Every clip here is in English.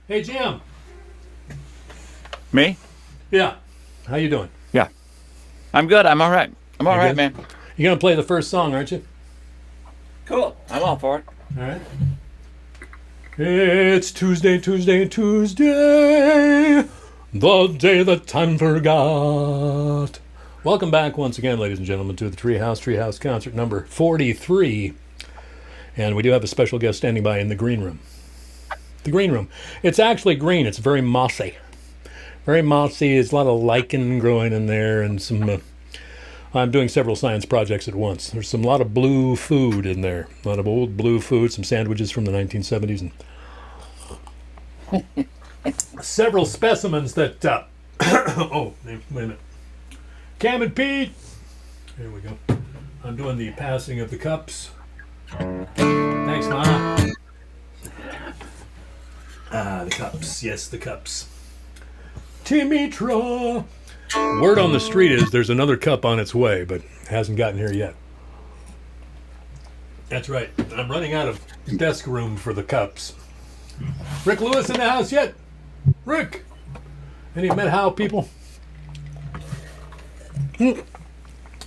Hey, Jim. Me? Yeah. How you doing? Yeah. I'm good. I'm all right. I'm all right, good? man. You're going to play the first song, aren't you? Cool. I'm all for it. All right. It's Tuesday, Tuesday, Tuesday, the day that time forgot. Welcome back once again, ladies and gentlemen, to the Treehouse concert number 43. And we do have a special guest standing by in the green room. The green room. It's actually green. It's very mossy. Very mossy. There's a lot of lichen growing in there, and some... I'm doing several science projects at once. There's a lot of blue food in there. A lot of old blue food, some sandwiches from the 1970s, and several specimens that... oh, wait a minute. Cam and Pete! There we go. I'm doing the passing of the cups. Thanks, Ma. The cups. Yes, the cups. Timitra. Word on the street is there's another cup on its way, but hasn't gotten here yet. That's right. I'm running out of desk room for the cups. Rick Lewis in the house yet? Rick! Any Met How people?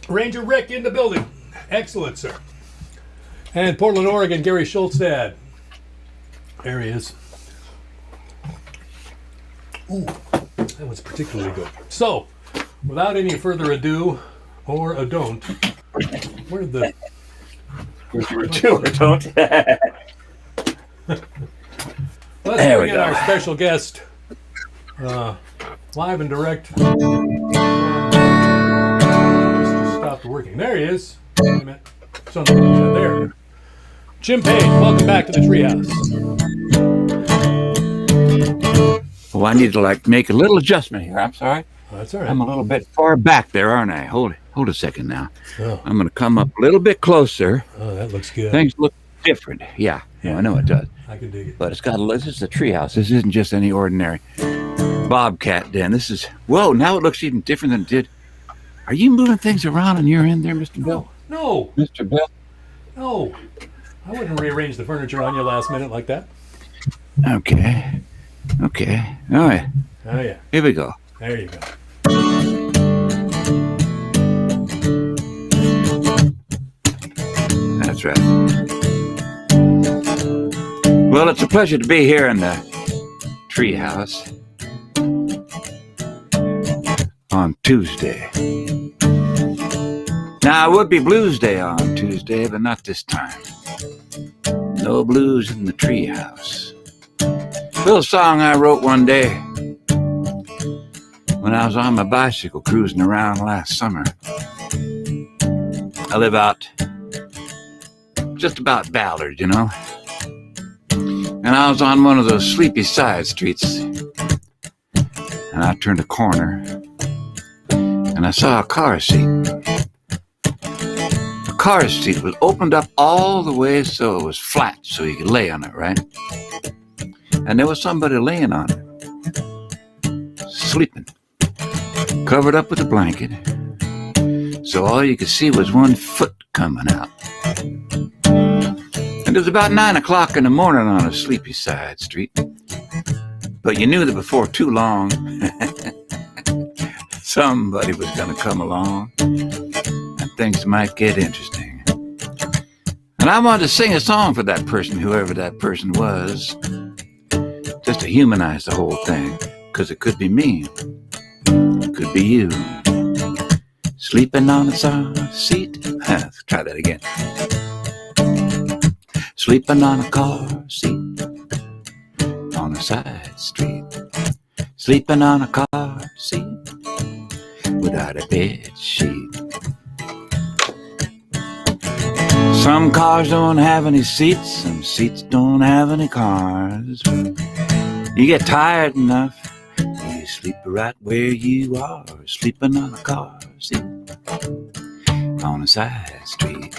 Ranger Rick in the building. Excellent, sir. And Portland, Oregon, Gary Schultz dad. There he is. Ooh, that was particularly good. So, without any further ado, or a don't, where did the... Do or don't. Let's bring in our special guest, live and direct. Just stopped working. There he is. Wait a minute. Something there. Jim Page, welcome back to the Treehouse. Well, I need to make a little adjustment here. I'm sorry. Oh, that's all right. I'm a little bit far back there, aren't I? Hold a second now. Oh. I'm going to come up a little bit closer. Oh, that looks good. Things look different. Yeah, I know it does. I can dig it. But this is a treehouse. This isn't just any ordinary bobcat den. This is, whoa, now it looks even different than it did. Are you moving things around on your end there, Mr. Bill? No. Mr. Bill? No. I wouldn't rearrange the furniture on you last minute like that. Okay. All right. Oh, yeah. Here we go. There you go. That's right. Well, it's a pleasure to be here in the treehouse on Tuesday. Now, it would be Blues Day on Tuesday, but not this time. No blues in the treehouse. Little song I wrote one day when I was on my bicycle cruising around last summer. I live out just about Ballard, you know. And I was on one of those sleepy side streets. And I turned a corner and I saw a car seat. The car seat was opened up all the way so it was flat so you could lay on it, right? And there was somebody laying on it, sleeping, covered up with a blanket. So all you could see was one foot coming out. And it was about 9 o'clock in the morning on a sleepy side street. But you knew that before too long, somebody was going to come along and things might get interesting. And I wanted to sing a song for that person, whoever that person was, just to humanize the whole thing, because it could be me, it could be you, sleeping on a soft seat. Let's try that again. Sleeping on a car seat on a side street. Sleeping on a car seat without a bed sheet. Some cars don't have any seats, some seats don't have any cars. You get tired enough, you sleep right where you are, sleeping on a car seat on a side street.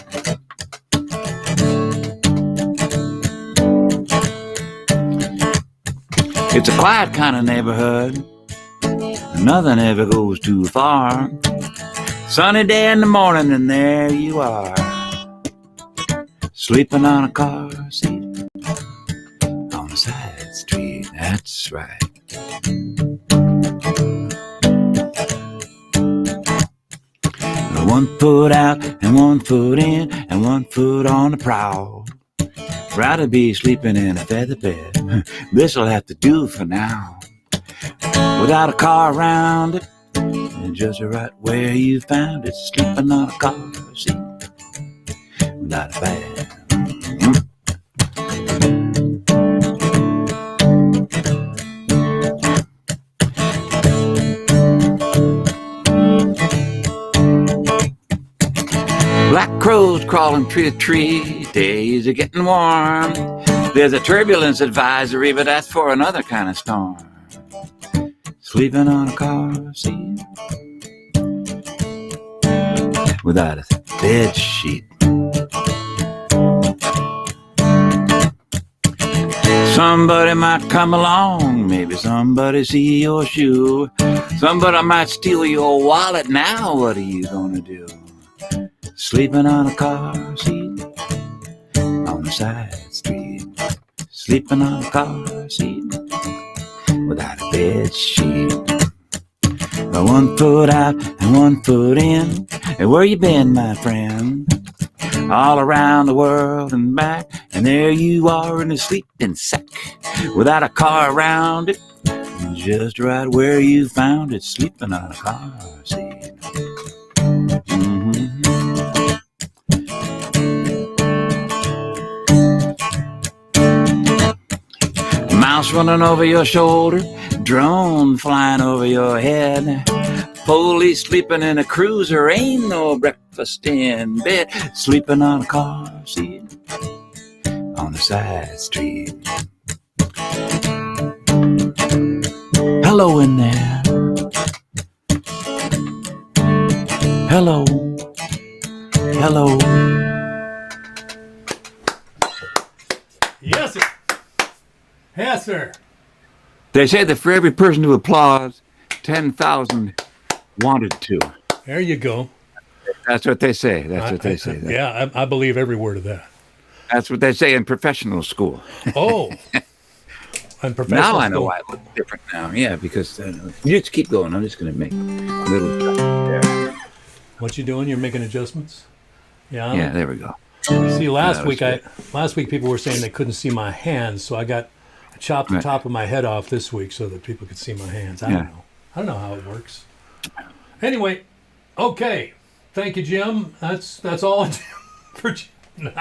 It's a quiet kind of neighborhood, nothing ever goes too far. Sunny day in the morning and there you are, sleeping on a car seat on a side street. That's right. One foot out and one foot in and one foot on the prowl. Rather be sleeping in a feather bed. This'll have to do for now. Without a car around it, and just right where you found it, sleeping on a car seat. Not bad. Black crows crawling tree to tree, days are getting warm. There's a turbulence advisory, but that's for another kind of storm. Sleeping on a car seat without a bed sheet. Somebody might come along, maybe somebody see your shoe. Somebody might steal your wallet, now what are you gonna do? Sleeping on a car seat on the side street. Sleeping on a car seat without a bed sheet. One foot out and one foot in. Hey, where you been, my friend? All around the world and back, and there you are in a sleeping sack without a car around it, just right where you found it, sleeping on a car seat. Mouse running over your shoulder, drone flying over your head. Police sleeping in a cruiser, ain't no breakfast in bed. Sleeping on a car seat on the side street. Hello in there. Hello. Hello. Yes, sir. Yes, sir. They say that for every person who applauds, 10,000 wanted to. There you go. That's what they say. That's what they say. Yeah, I believe every word of that. That's what they say in professional school. Oh. And professional now I know school. why it looks different now. Yeah, because you just keep going. I'm just going to make a little there. What you doing? You're making adjustments? Yeah. Yeah, there we go. See, last week people were saying they couldn't see my hands, so I chopped the top of my head off this week so that people could see my hands. I don't know how it works. Anyway, okay. Thank you, Jim. That's all for Jim.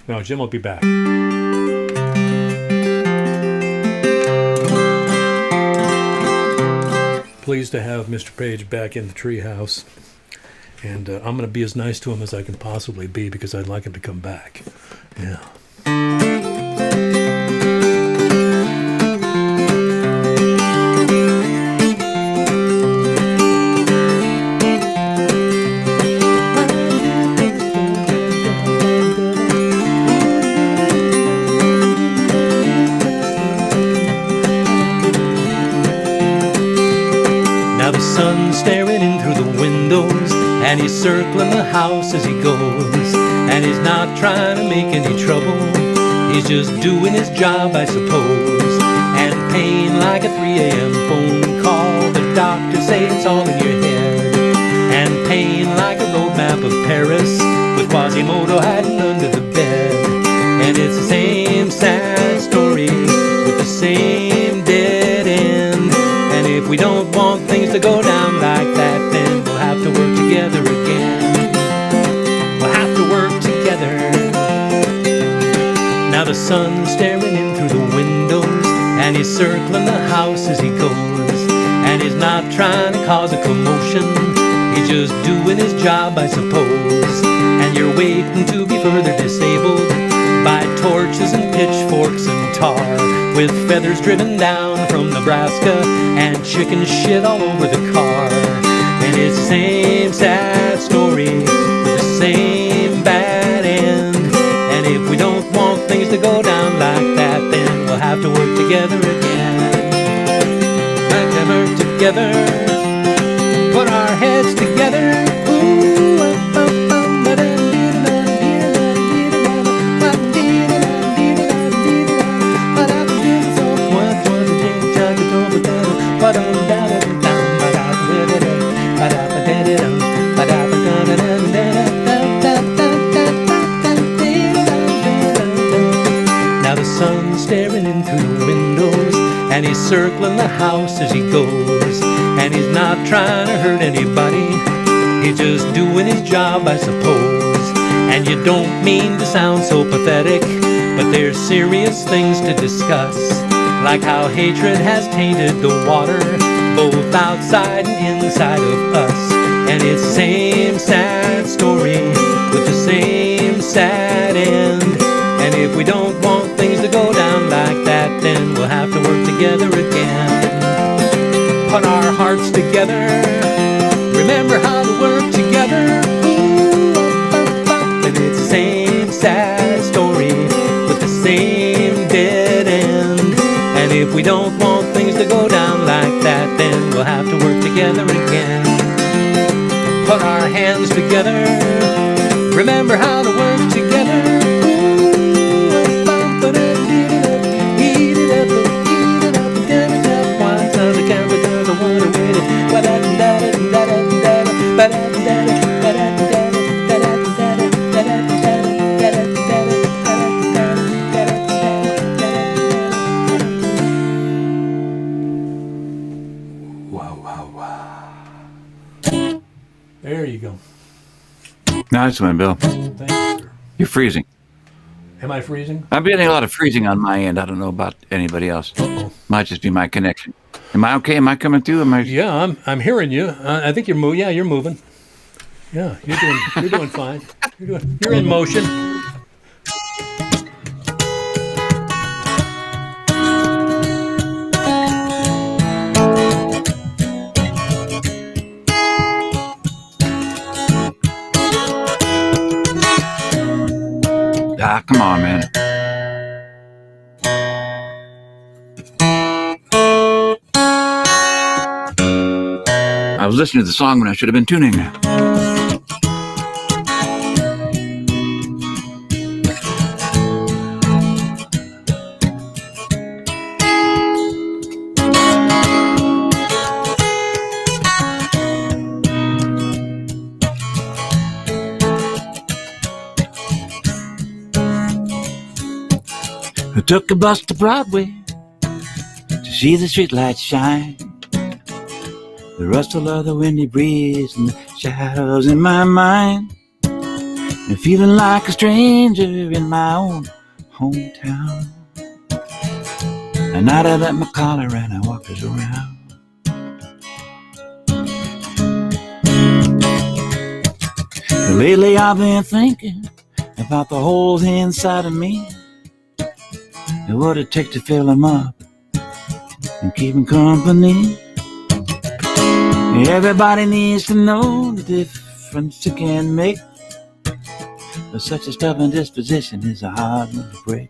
No, Jim will be back. Pleased to have Mr. Page back in the treehouse. And I'm going to be as nice to him as I can possibly be because I'd like him to come back. Yeah. Now the sun's staring in through the windows, and he's circling the house as he goes, and he's not trying to make any trouble. He's just doing his job, I suppose, and paying like a 3 a.m. phone call. The doctors say it's all in your head, and paying like a road map of Paris with Quasimodo hiding under the bed. And it's the same sad story with the same dead end. And if we don't want things to go down like that, then we'll have to work together again. We'll have to work together. Now the sun's staring in through the windows, and he's circling the house as he goes, and he's not trying to cause a commotion. He's just doing his job, I suppose. And you're waiting to be further disabled by torches and pitchforks and tar, with feathers driven down from Nebraska and chicken shit all over the car. And it's the same sad story with the same bad end. And if we don't want things to go down like that, then we'll have to work together again. Have to work together, put our heads together. Ooh, looking through the windows, and he's circling the house as he goes. And he's not trying to hurt anybody, he's just doing his job, I suppose. And you don't mean to sound so pathetic, but there's serious things to discuss, like how hatred has tainted the water, both outside and inside of us. And it's the same sad story with the same sad end. And if we don't want things to go down like that, then we'll have to work together again. Put our hearts together, remember how to work together. And it's the same sad story with the same dead end. And if we don't want things to go down like that, then we'll have to work together again. Put our hands together, remember how to work together. Eat it up, damn it up, one time the camera does the one away. There you go. Nice one, Bill. Thank you, sir. You're freezing. Am I freezing? I'm getting a lot of freezing on my end. I don't know about anybody else. Uh-oh. Might just be my connection. Am I okay? Am I coming through? Am I? Yeah, I'm hearing you. I think you're moving. Yeah, you're moving. Yeah, you're doing fine. You're in motion. Ah, come on, man. I was listening to the song when I should have been tuning. I took a bus to Broadway to see the streetlights shine, the rustle of the windy breeze and the shadows in my mind, and feeling like a stranger in my own hometown. And I let my collar and I walked us around. And lately I've been thinking about the holes inside of me, and what it takes to fill them up and keep them company. Everybody needs to know the difference it can make, but such a stubborn disposition is a hard one to break.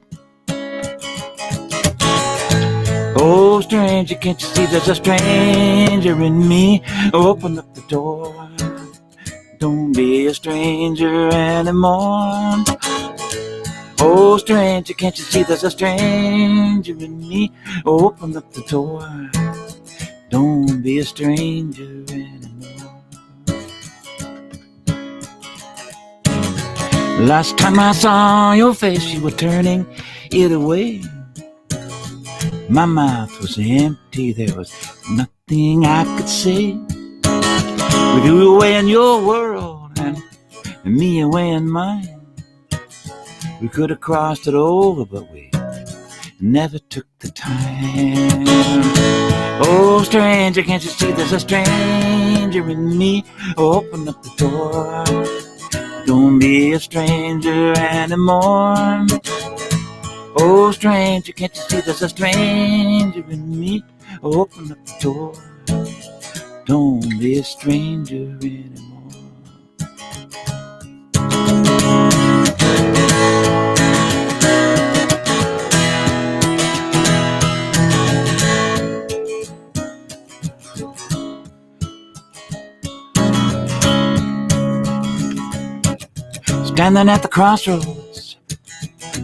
Oh, stranger, can't you see there's a stranger in me? Open up the door, don't be a stranger anymore. Oh, stranger, can't you see there's a stranger in me? Open up the door, don't be a stranger anymore. Last time I saw your face, you were turning it away. My mouth was empty, there was nothing I could say. With you away in your world and me away in mine, we could have crossed it over, but we never took the time. Oh, stranger, can't you see there's a stranger in me? Open up the door, don't be a stranger anymore. Oh, stranger, can't you see there's a stranger in me? Open up the door, don't be a stranger anymore. Standing at the crossroads,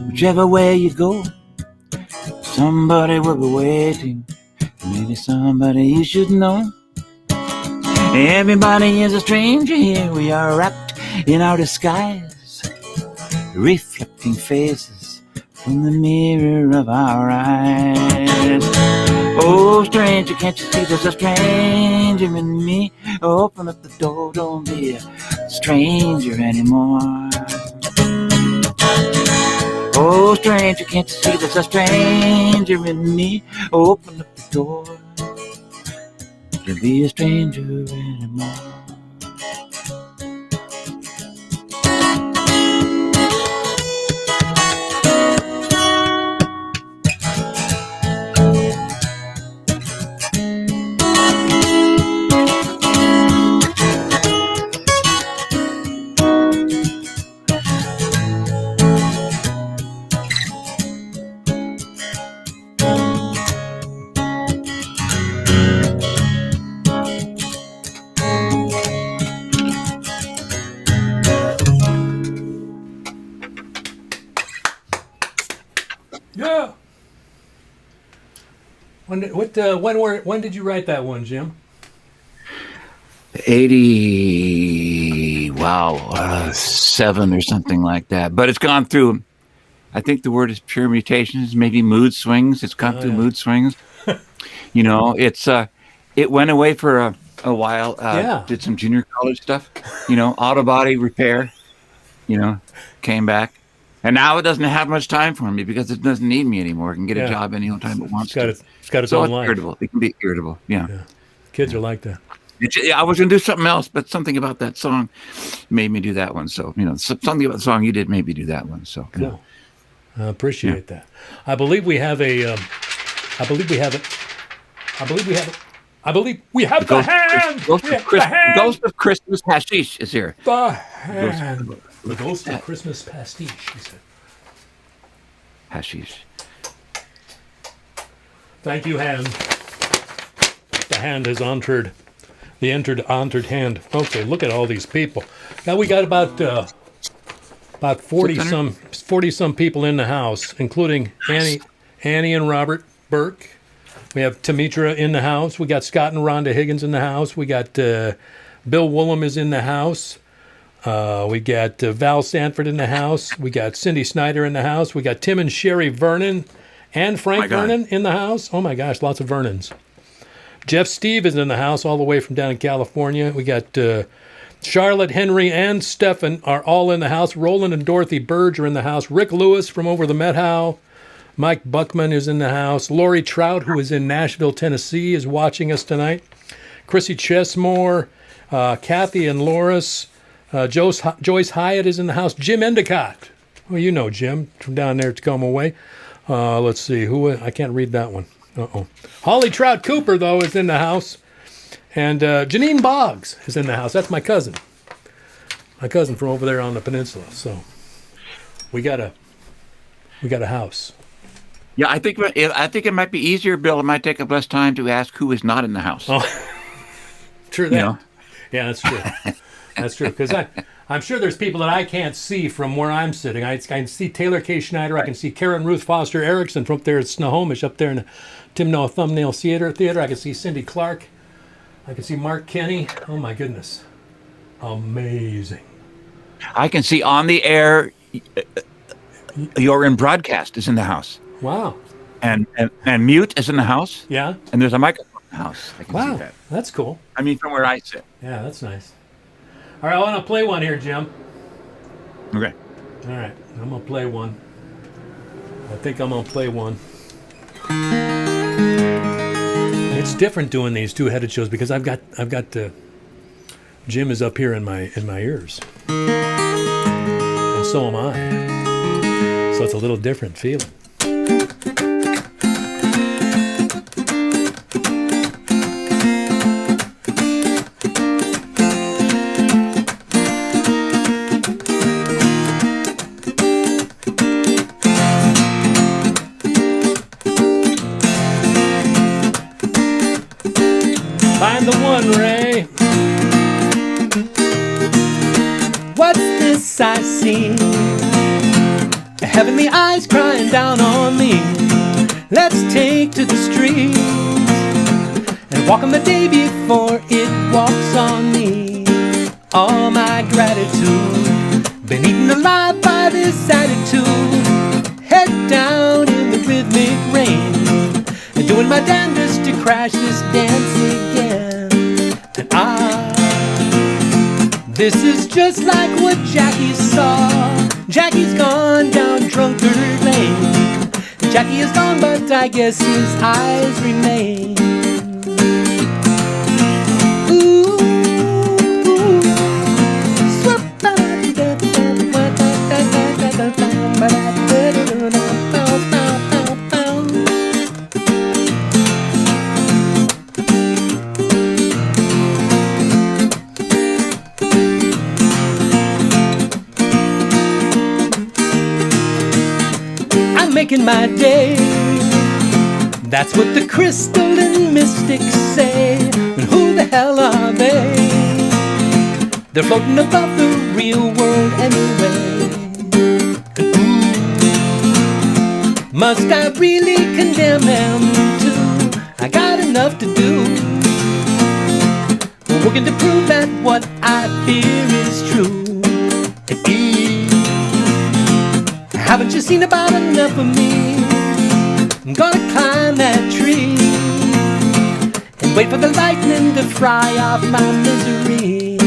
whichever way you go, somebody will be waiting, maybe somebody you should know. Everybody is a stranger here, we are wrapped in our disguise, reflecting faces from the mirror of our eyes. Oh, stranger, can't you see there's a stranger in me? Open up the door, don't be a stranger anymore. Oh, stranger, can't you see there's a stranger in me? Open up the door, don't be a stranger anymore. Yeah. When did you write that one, Jim? 7 or something like that. But it's gone through, I think the word is permutations, maybe mood swings. It's gone through mood swings. You know, it went away for a while. Did some junior college stuff, auto body repair, came back. And now it doesn't have much time for me because it doesn't need me anymore. It can get a job any time it wants to. It's got its own life. Irritable. It can be irritable. Yeah. Kids are like that. I was going to do something else, but something about that song made me do that one. So, something about the song you did made me do that one. So, cool. I appreciate that. I believe we have the hand. Ghost of Christmas Hashish is here. The hand. The ghost of Christmas pastiche, he said. Hashish. Thank you, hand. The hand has entered. The entered hand. Okay, look at all these people. Now we got about 40 some people in the house, including Annie and Robert Burke. We have Tamitra in the house. We got Scott and Rhonda Higgins in the house. We got Bill Woolham is in the house. We got Val Sanford in the house. We got Cindy Snyder in the house. We got Tim and Sherry Vernon and Frank Vernon in the house. Oh my gosh, lots of Vernons. Jeff Steve is in the house all the way from down in California. We got Charlotte, Henry, and Stefan are all in the house. Roland and Dorothy Burge are in the house. Rick Lewis from over the Met How. Mike Buckman is in the house. Lori Trout, who is in Nashville, Tennessee, is watching us tonight. Chrissy Chesmore, Kathy and Loris. Joyce Hyatt is in the house. Jim Endicott. Well, you know Jim from down there at Tacoma Way. Let's see. I can't read that one. Holly Trout Cooper, though, is in the house. And Janine Boggs is in the house. That's my cousin. My cousin from over there on the peninsula. So we got a house. Yeah, I think it might be easier, Bill. It might take up less time to ask who is not in the house. Oh, true that. Yeah, that's true. That's true, because I'm sure there's people that I can't see from where I'm sitting. I can see Taylor K. Schneider. I can see Karen Ruth Foster Erickson from up there at Snohomish, up there in the Timno Thumbnail Theater. I can see Cindy Clark. I can see Mark Kenny. Oh, my goodness. Amazing. I can see on the air, you're in broadcast is in the house. Wow. And mute is in the house. Yeah. And there's a microphone in the house. I can see that. That's cool. I mean, from where I sit. Yeah, that's nice. All right, I want to play one here, Jim. Okay. All right, I'm going to play one. I think I'm going to play one. It's different doing these two-headed shows because I've got Jim is up here in my ears. And so am I. So it's a little different feeling. Find the one, Ray. What's this I see? Heavenly eyes crying down on me. Let's take to the streets and walk on the day before it walks on me. All my gratitude, been eaten alive by this attitude. Head down. doing my damnedest to crash this dance again. And this is just like what Jackie saw. Jackie's gone down Drunkard Lane. Jackie is gone, but I guess his eyes remain. Ooh, ooh. I'm making my day. That's what the crystalline mystics say. And who the hell are they? They're floating above the real world anyway. And ooh, must I really condemn them too? I got enough to do. We're working to prove that what I fear is true. And haven't you seen about enough of me? I'm gonna climb that tree and wait for the lightning to fry off my misery.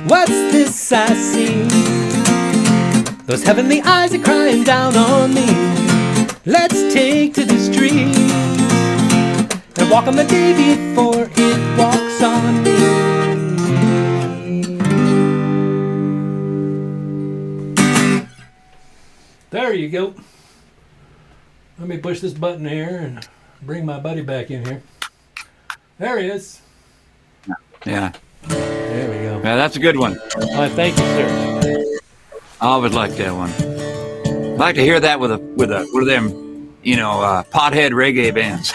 What's this I see? Those heavenly eyes are crying down on me. Let's take to the streets and walk on the day before it walks on me. There you go. Let me push this button here and bring my buddy back in here. There he is. Yeah. There we go. Yeah, that's a good one. Thank you, sir. I always like that one. I'd like to hear that with one of them, pothead reggae bands.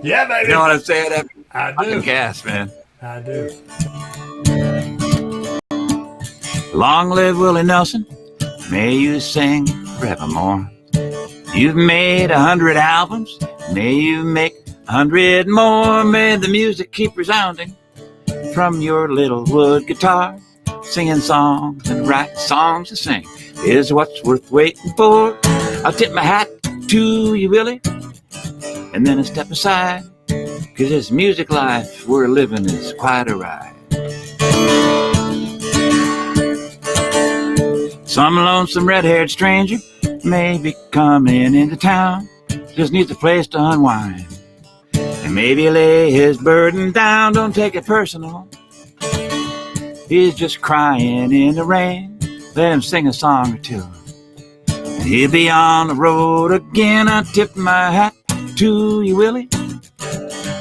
Yeah, baby. You know what I'm saying? I do. Fucking gas, man. I do. Long live Willie Nelson. May you sing forevermore. You've made 100 albums. May you make 100 more. May the music keep resounding from your little wood guitar. Singing songs and writing songs to sing is what's worth waiting for. I'll tip my hat to you, Willie, and then I step aside, 'cause this music life we're living is quite a ride. Some lonesome red-haired stranger may be coming into town, just needs a place to unwind and maybe lay his burden down. Don't take it personal, he's just crying in the rain. Let him sing a song or two, and he'll be on the road again. I tip my hat to you, Willie,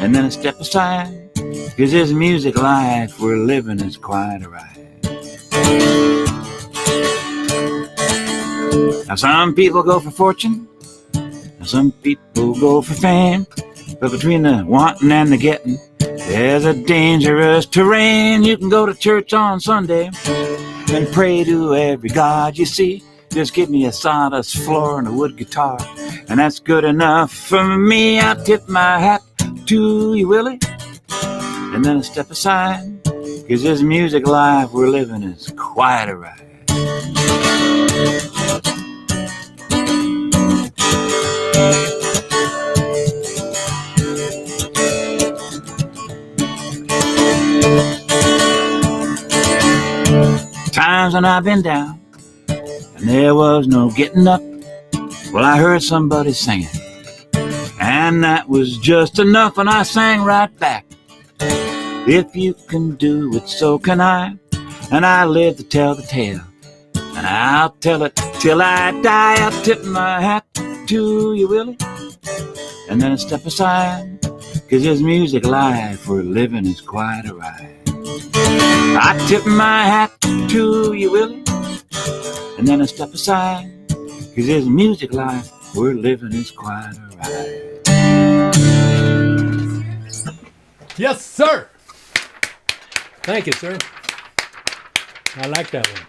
and then I step aside, 'cause this music life we're living is quite a ride. Now some people go for fortune, and some people go for fame, but between the wanting and the getting, there's a dangerous terrain. You can go to church on Sunday and pray to every god you see. Just give me a sawdust floor and a wood guitar, and that's good enough for me. I tip my hat to you, Willie, and then I step aside, 'cause this music life we're living is quite a ride. Times when I've been down and there was no getting up, well, I heard somebody singing, and that was just enough, and I sang right back. If you can do it, so can I, and I live to tell the tale, and I'll tell it till I die. I'll tip my hat to you, Willie, and then I step aside, 'cause this music life we're living is quite a ride. I tip my hat to you, Willie, and then I step aside, 'cause this music life we're living is quite alright. Yes, sir. Thank you, sir. I like that one.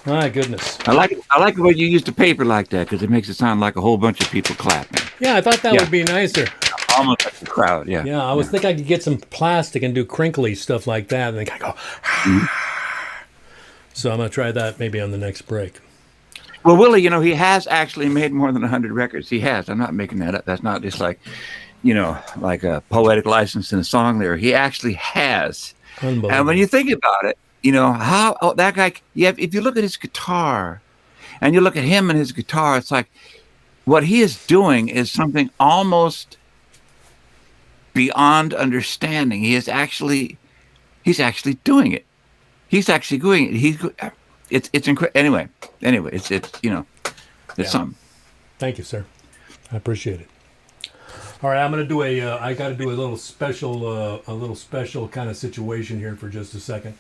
My goodness. I like it when you use the paper like that, because it makes it sound like a whole bunch of people clapping. Yeah, I thought that would be nicer. Almost like the crowd, yeah. Yeah, I was thinking I could get some plastic and do crinkly stuff like that, and then I go. So I'm going to try that maybe on the next break. Well, Willie, he has actually made more than 100 records. He has. I'm not making that up. That's not just like, like a poetic license in a song there. He actually has. Unbelievable. And when you think about it, how that guy, if you look at his guitar and you look at him and his guitar, it's like what he is doing is something almost beyond understanding. He's actually doing it. He's actually doing it. It's incredible. Anyway, it's something. Thank you, sir. I appreciate it. All right, I'm going to do I got to do a little special kind of situation here for just a second.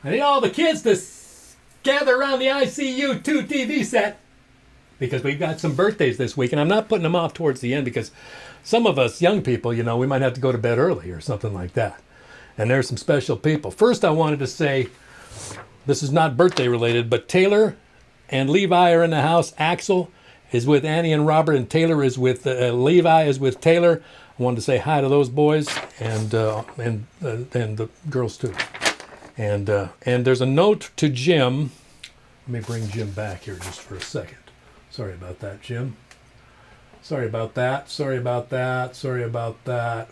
I need all the kids to gather around the ICU 2 TV set because we've got some birthdays this week, and I'm not putting them off towards the end because some of us young people, we might have to go to bed early or something like that. And there's some special people. First, I wanted to say, this is not birthday related, but Taylor and Levi are in the house. Axel is with Annie and Robert, and Taylor is with Levi is with Taylor. I wanted to say hi to those boys and the girls too. And there's a note to Jim. Let me bring Jim back here just for a second. Sorry about that, Jim. Sorry about that.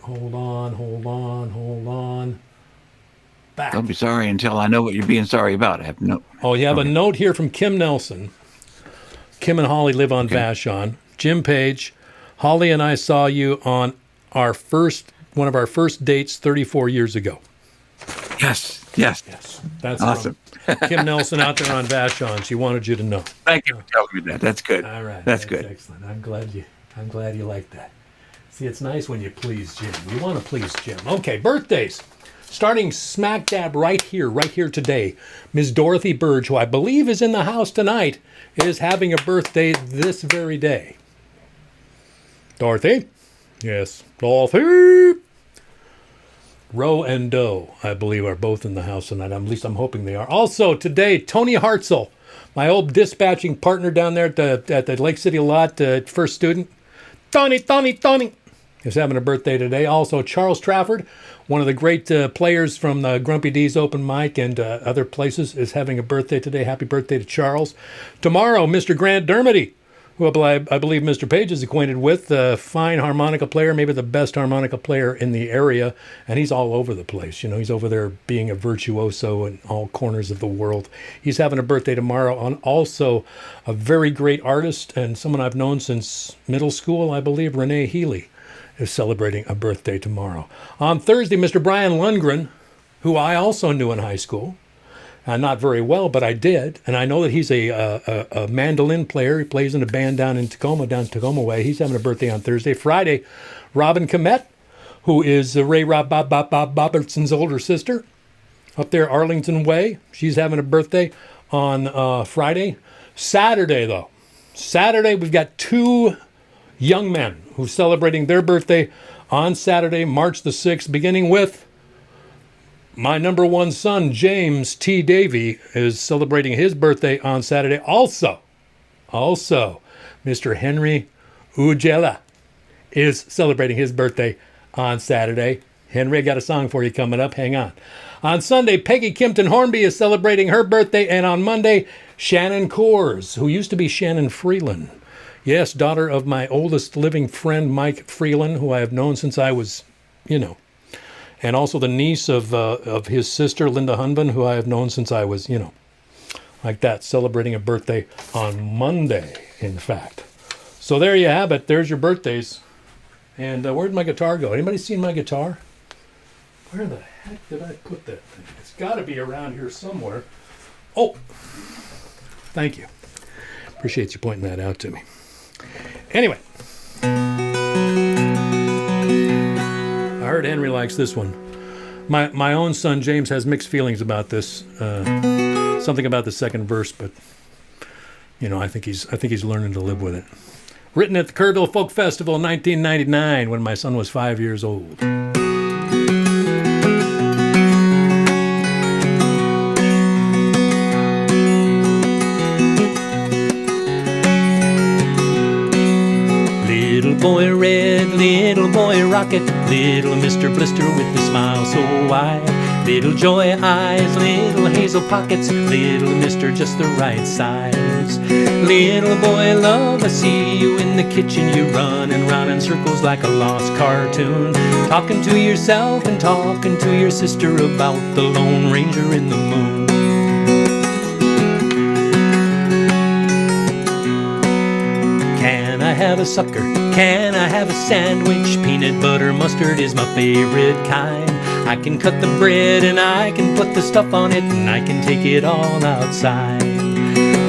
Hold on. Back. Don't be sorry until I know what you're being sorry about. I have no. Oh, you have a note here from Kim Nelson. Kim and Holly live on Vashon. Jim Page, Holly and I saw you on one of our first dates 34 years ago. Yes. That's awesome. Kim Nelson out there on Vashon. She wanted you to know. Thank you for telling me that. That's good. All right. That's good. Excellent. I'm glad you like that. See, it's nice when you please Jim. You want to please Jim. Okay, birthdays. Starting smack dab right here today, Ms. Dorothy Burge, who I believe is in the house tonight, is having a birthday this very day. Dorothy? Yes, Dorothy! Roe and Doe, I believe, are both in the house tonight. At least I'm hoping they are. Also, today, Tony Hartzell, my old dispatching partner down there at the Lake City lot, first student. Tony is having a birthday today. Also, Charles Trafford, one of the great players from the Grumpy D's open mic and other places, is having a birthday today. Happy birthday to Charles. Tomorrow, Mr. Grant Dermody, who I believe Mr. Page is acquainted with, a fine harmonica player, maybe the best harmonica player in the area, and he's all over the place. He's over there being a virtuoso in all corners of the world. He's having a birthday tomorrow. And also, a very great artist and someone I've known since middle school, I believe, Renee Healy, is celebrating a birthday tomorrow. On Thursday, Mr. Brian Lundgren, who I also knew in high school, not very well, but I did, and I know that he's a mandolin player. He plays in a band down Tacoma way. He's having a birthday on Thursday. Friday, Robin Comet, who is Ray Robertson's older sister, up there Arlington Way. She's having a birthday on Friday. Saturday, we've got 2 young men who are celebrating their birthday on Saturday, March the 6th, beginning with my number one son, James T. Davie, is celebrating his birthday on Saturday. Also, Mr. Henry Ujela is celebrating his birthday on Saturday. Henry, I got a song for you coming up. Hang on. On Sunday, Peggy Kimpton Hornby is celebrating her birthday. And on Monday, Shannon Coors, who used to be Shannon Freeland. Yes, daughter of my oldest living friend, Mike Freeland, who I have known since I was, and also the niece of his sister, Linda Hunban, who I have known since I was, like that, celebrating a birthday on Monday, in fact. So there you have it. There's your birthdays. And where'd my guitar go? Anybody seen my guitar? Where the heck did I put that thing? It's got to be around here somewhere. Oh, thank you. Appreciate you pointing that out to me. Anyway, I heard Henry likes this one. My own son James has mixed feelings about this. Something about the second verse, but I think he's learning to live with it. Written at the Kerrville Folk Festival in 1999 when my son was 5 years old. Little boy red, little boy rocket, little Mr. Blister with the smile so wide. Little joy eyes, little hazel pockets, little Mr. just the right size. Little boy love, I see you in the kitchen, you running round in circles like a lost cartoon, talking to yourself and talking to your sister about the Lone Ranger in the moon. Can I have a sucker? Can I have a sandwich? Peanut butter mustard is my favorite kind. I can cut the bread and I can put the stuff on it and I can take it all outside.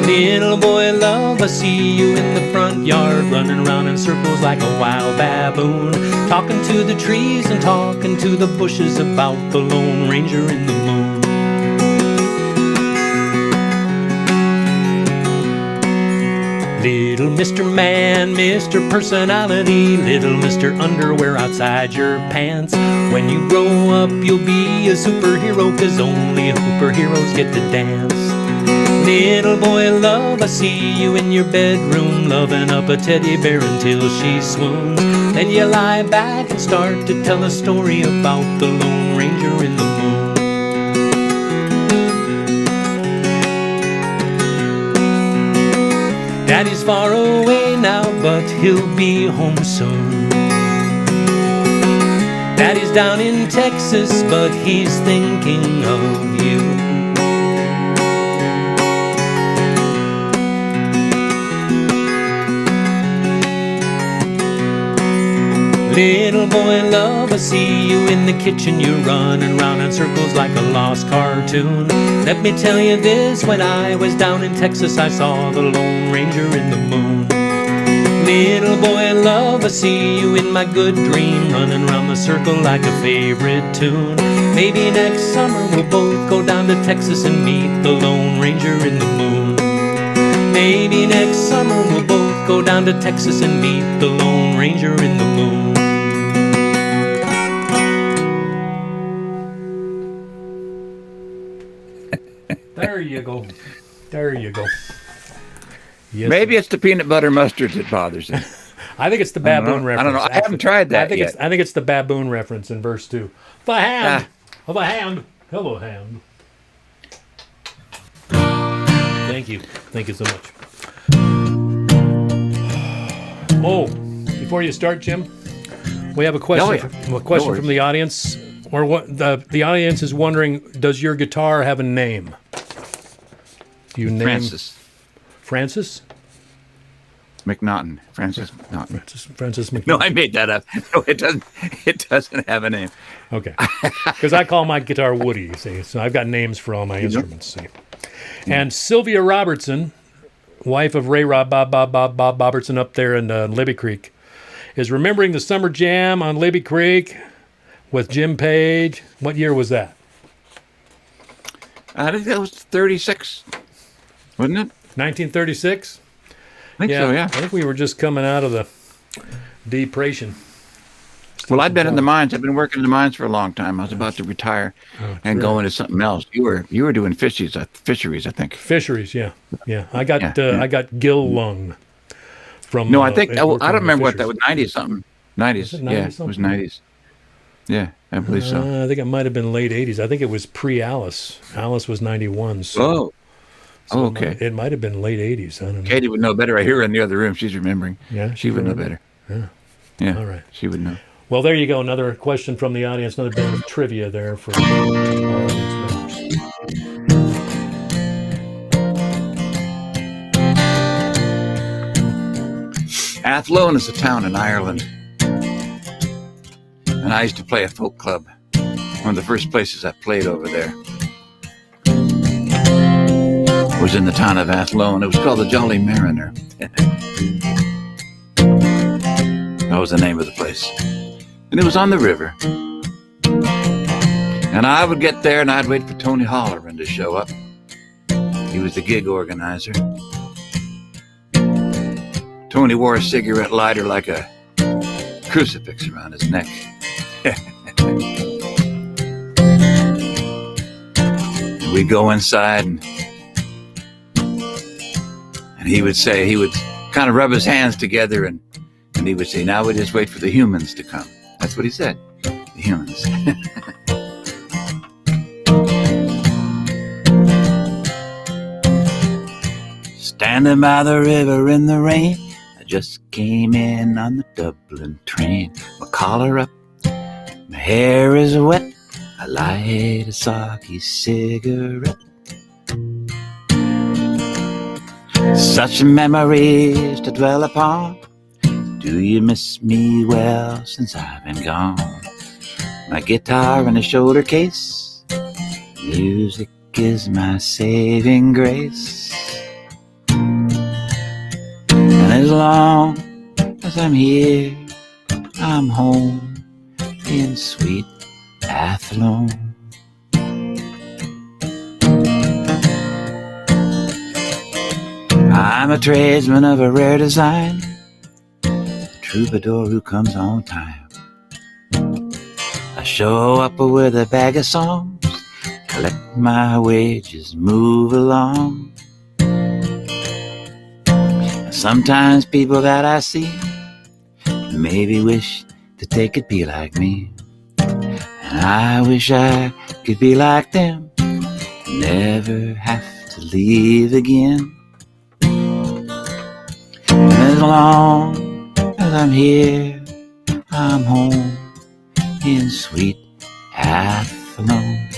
Little boy love, I see you in the front yard, running around in circles like a wild baboon, talking to the trees and talking to the bushes about the Lone Ranger in the moon. Little Mr. Man, Mr. Personality, little Mr. Underwear outside your pants. When you grow up, you'll be a superhero, 'cause only superheroes get to dance. Little boy love, I see you in your bedroom, loving up a teddy bear until she swoons. Then you lie back and start to tell a story about the Lone Ranger in the moon. Daddy's far away now, but he'll be home soon. Daddy's down in Texas, but he's thinking of you. Little boy love, I see you in the kitchen, you're running round in circles like a lost cartoon. Let me tell you this, when I was down in Texas, I saw the Lone Ranger in the moon. Little boy love, I see you in my good dream, running round the circle like a favorite tune. Maybe next summer we'll both go down to Texas and meet the Lone Ranger in the moon. Maybe next summer we'll both go down to Texas and meet the Lone Ranger in the moon. There you go. There you go. Yes. Maybe it's the peanut butter mustard that bothers him. I think it's the baboon reference. I don't know. I haven't tried that yet. I think it's the baboon reference in verse 2. The hand of a hand. Hello, hand. Thank you. Thank you so much. Oh, before you start, Jim, we have a question. A question from the audience, or what? The audience is wondering: does your guitar have a name? Do you name Francis McNaughton? Francis McNaughton. Francis McNaughton. No, I made that up. No, it doesn't. It doesn't have a name. Okay, because I call my guitar Woody. You see, so I've got names for all my instruments. See, and Sylvia Robertson, wife of Ray Bob Robertson up there in Libby Creek, is remembering the summer jam on Libby Creek with Jim Page. What year was that? I think that was 36, wasn't it? 1936? I think so, yeah. I think we were just coming out of the depression. Well, I'd been in the mines. I've been working in the mines for a long time. I was about to retire and go into something else. You were doing fisheries, I think. Fisheries, yeah. I got gill lung from. No, I think I don't remember what that was. 90 something. 90s. It was 90s. Yeah, I believe so. I think it might have been late 80s. I think it was pre-Alice. Alice was 91. So, okay. It might have been late 80s. I don't know. Katie would know better. I hear her in the other room. She's remembering. Yeah, she would know better. Yeah. All right. She would know. Well, there you go. Another question from the audience. Another bit of trivia there for audience members. Athlone is a town in Ireland. And I used to play a folk club. One of the first places I played over there was in the town of Athlone. It was called the Jolly Mariner. That was the name of the place. And it was on the river. And I would get there and I'd wait for Tony Holleran to show up. He was the gig organizer. Tony wore a cigarette lighter like a crucifix around his neck. We'd go inside and he would kind of rub his hands together and he would say, now we just wait for the humans to come. That's what he said, the humans. Standing by the river in the rain, I just came in on the Dublin train. My collar up, my hair is wet, I light a soggy cigarette. Such memories to dwell upon. Do you miss me well since I've been gone? My guitar in a shoulder case, music is my saving grace. And as long as I'm here, I'm home in sweet Athlone. I'm a tradesman of a rare design, a troubadour who comes on time. I show up with a bag of songs, collect my wages, move along. Sometimes people that I see maybe wish that they could be like me. And I wish I could be like them, never have to leave again. And as long as I'm here, I'm home in sweet Athlone.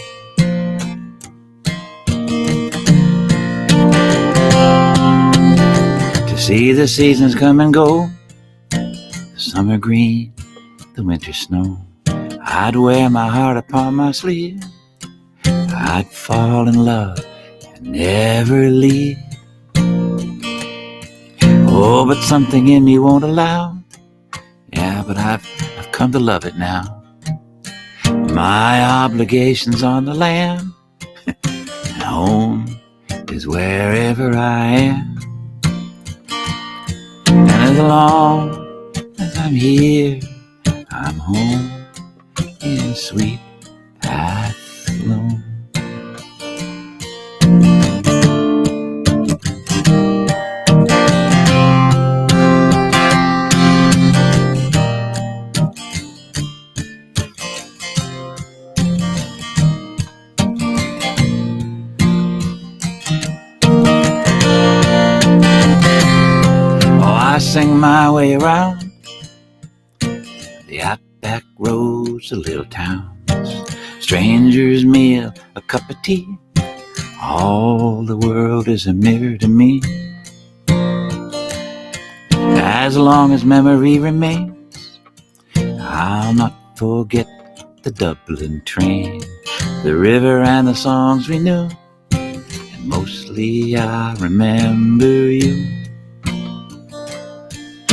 To see the seasons come and go, the summer green, the winter snow, I'd wear my heart upon my sleeve, I'd fall in love and never leave. Oh, but something in me won't allow. Yeah, but I've come to love it now. My obligations on the land, and home is wherever I am. And as long as I'm here, I'm home in sweet Athlone. I sing my way around the outback roads, the little towns. Strangers meal, a cup of tea. All the world is a mirror to me. As long as memory remains, I'll not forget the Dublin train, the river and the songs we knew. And mostly I remember you.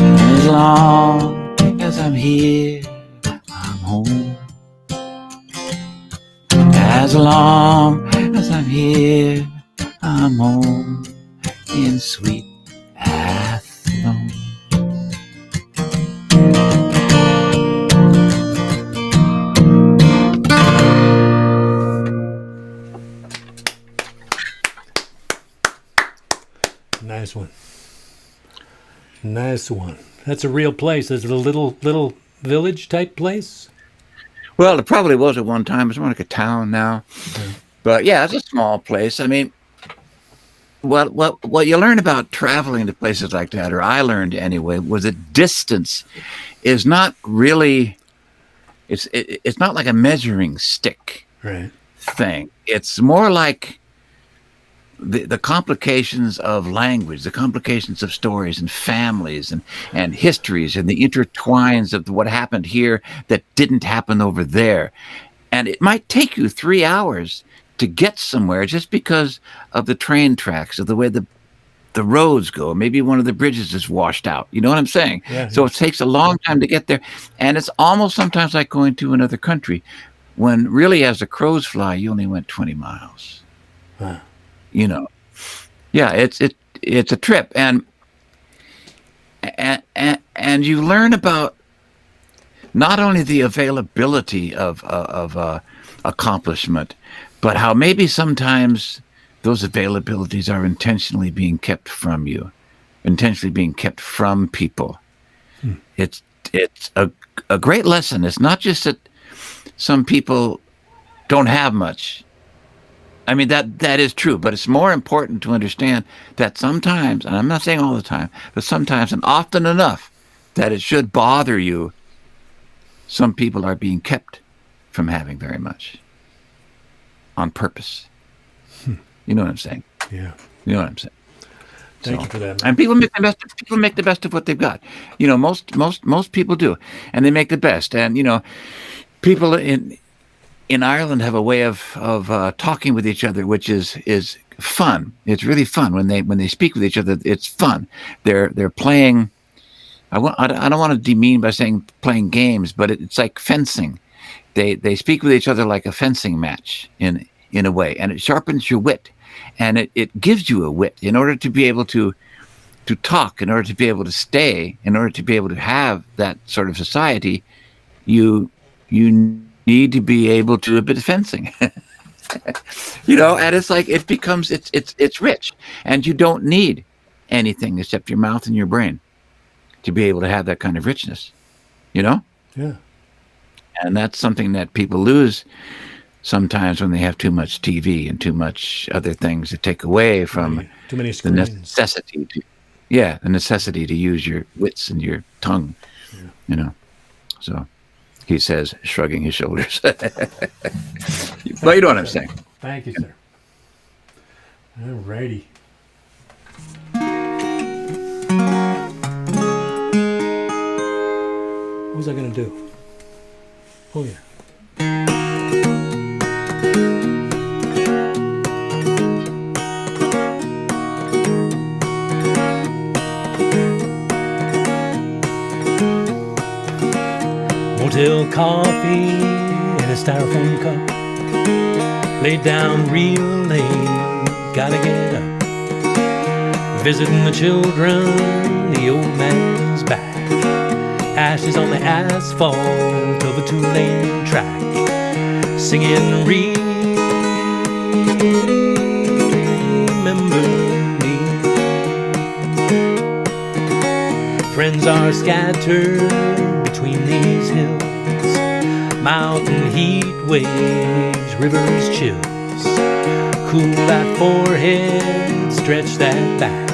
As long as I'm here, I'm home. As long as I'm here, I'm home in sweet Athlone. Nice one. Nice one. That's a real place. Is it a little village type place? Well, it probably was at one time. It's more like a town now. Okay. But yeah, it's a small place. I mean, what you learn about traveling to places like that, or I learned anyway, was that distance is not really, it's not like a measuring stick thing. It's more like the complications of language, the complications of stories and families and histories and the intertwines of what happened here that didn't happen over there. And it might take you 3 hours to get somewhere just because of the train tracks, of the way the roads go. Maybe one of the bridges is washed out. You know what I'm saying? Yeah, so it takes a long time to get there. And it's almost sometimes like going to another country. when really, as the crows fly, you only went 20 miles. Huh. You know, yeah, it's a trip, and you learn about not only the availability of accomplishment, but how maybe sometimes those availabilities are intentionally being kept from you, intentionally being kept from people. It's a great lesson. It's not just that some people don't have much. I mean, that is true, but it's more important to understand that sometimes, and I'm not saying all the time, but sometimes and often enough, that it should bother you. Some people are being kept from having very much on purpose. You know what I'm saying? Yeah. You know what I'm saying? Thank you for that, man. And people make the best of what they've got. You know, most people do, and they make the best. And you know, people in Ireland have a way of talking with each other, which is fun. It's really fun when they speak with each other. It's fun. They're playing. I don't want to demean by saying playing games, but it's like fencing. They speak with each other like a fencing match in a way, and it sharpens your wit, and it gives you a wit in order to be able to talk, in order to be able to stay, in order to be able to have that sort of society. You need to be able to do a bit of fencing. You know, and it's like it becomes it's rich, and you don't need anything except your mouth and your brain to be able to have that kind of richness, you know? Yeah. And that's something that people lose sometimes when they have too much TV and too much other things to take away from too many the screens. the necessity to use your wits and your tongue, you know? So he says, shrugging his shoulders. But you know what I'm saying. Thank you, sir. All righty. What was I going to do? Oh, yeah. Motel coffee in a styrofoam cup. Laid down real late, gotta get up. Visiting the children, the old man's back. Ashes on the asphalt of a two-lane track. Singing, remember me. Friends are scattered between these hills. Mountain heat waves, rivers chills. Cool that forehead, stretch that back.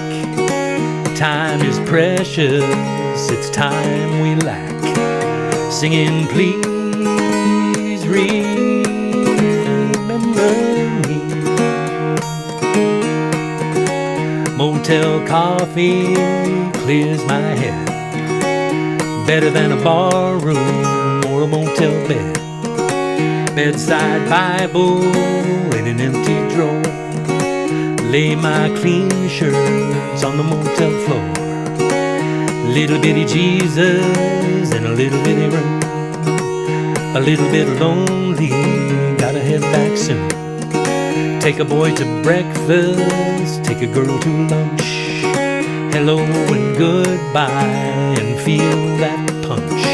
Time is precious, it's time we lack. Singing, please remember me. Motel coffee clears my head. Better than a bar room or a motel bed. Bedside Bible in an empty drawer. Lay my clean shirts on the motel floor. Little bitty Jesus in a little bitty room. A little bit lonely, gotta head back soon. Take a boy to breakfast, take a girl to lunch. Hello and goodbye, and feel that punch.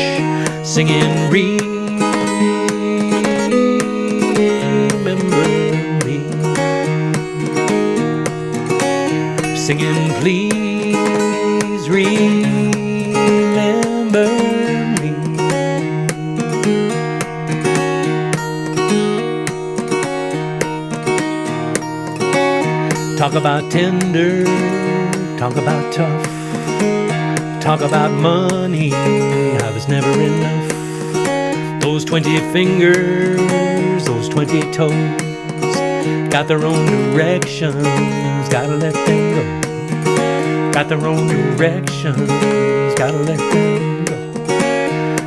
Singing, remember me. Singing, please remember me. Talk about tender, talk about tough. Talk about money, how there's never enough. Those 20 fingers, those 20 toes, got their own directions, gotta let them go. Got their own directions, gotta let them go.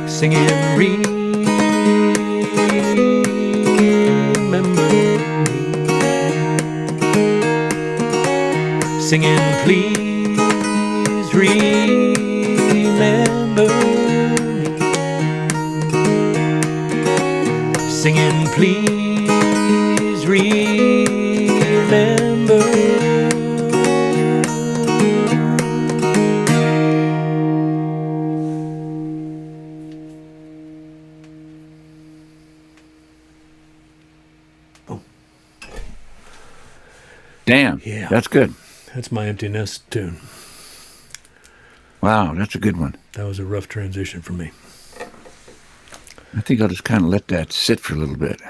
Singing, remember me. Singing, please remember me. singing, please remember. Damn. Yeah. That's good. That's my Empty Nest tune. Wow, that's a good one. That was a rough transition for me. I think I'll just kind of let that sit for a little bit.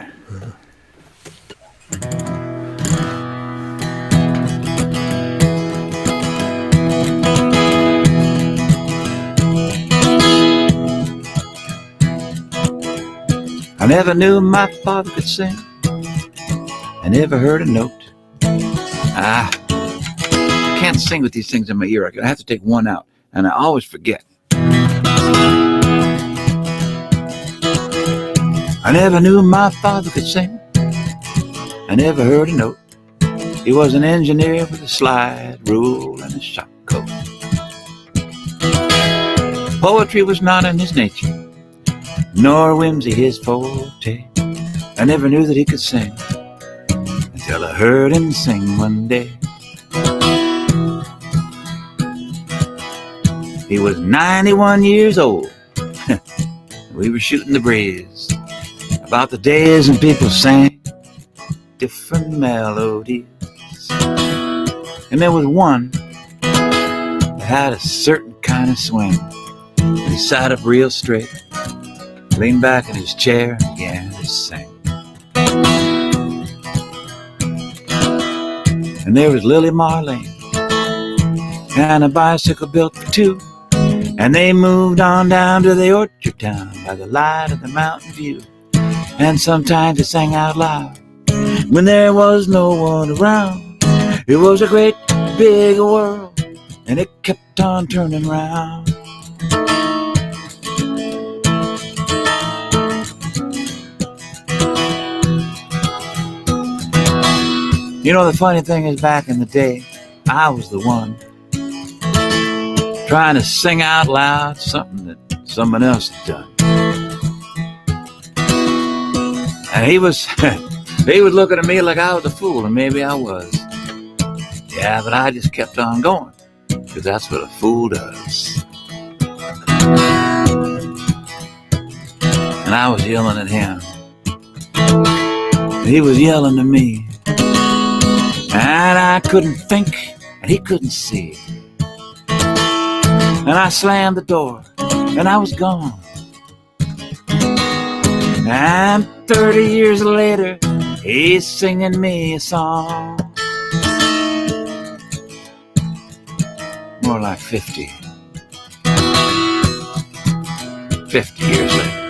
I never knew my father could sing. I never heard a note. I can't sing with these things in my ear. I have to take one out, and I always forget. I never knew my father could sing. I never heard a note. He was an engineer with a slide rule and a shop coat. Poetry was not in his nature, nor whimsy his forte. I never knew that he could sing until I heard him sing one day. He was 91 years old. We were shooting the breeze about the days when people sang different melodies. And there was one that had a certain kind of swing. And he sat up real straight, leaned back in his chair and began to sing. And there was Lily Marlene and a bicycle built for two. And they moved on down to the orchard town by the light of the mountain view. And sometimes they sang out loud when there was no one around. It was a great big world, and it kept on turning round. You know, the funny thing is, back in the day, I was the one trying to sing out loud something that someone else had done. And he was looking at me like I was a fool, and maybe I was. Yeah, but I just kept on going, because that's what a fool does. And I was yelling at him, and he was yelling at me. And I couldn't think, and he couldn't see. And I slammed the door, and I was gone. And 30 years later, he's singing me a song. More like 50. 50 years later.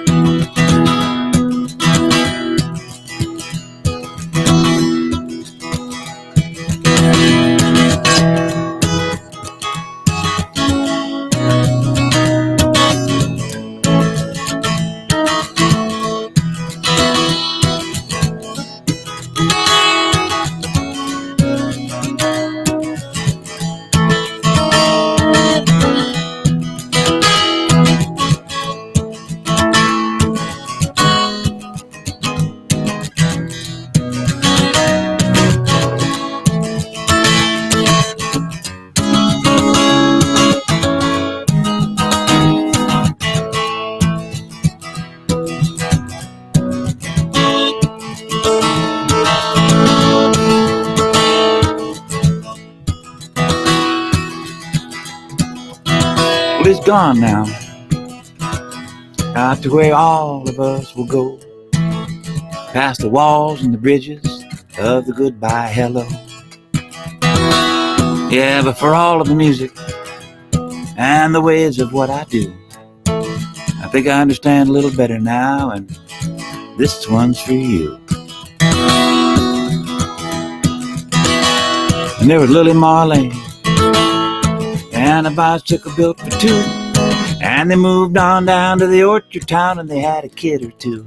He's gone now, out to where all of us will go, past the walls and the bridges of the goodbye hello. Yeah, but for all of the music and the ways of what I do, I think I understand a little better now, and this one's for you. And there was Lily Marlene and a bicycle built for two. And they moved on down to the orchard town, and they had a kid or two.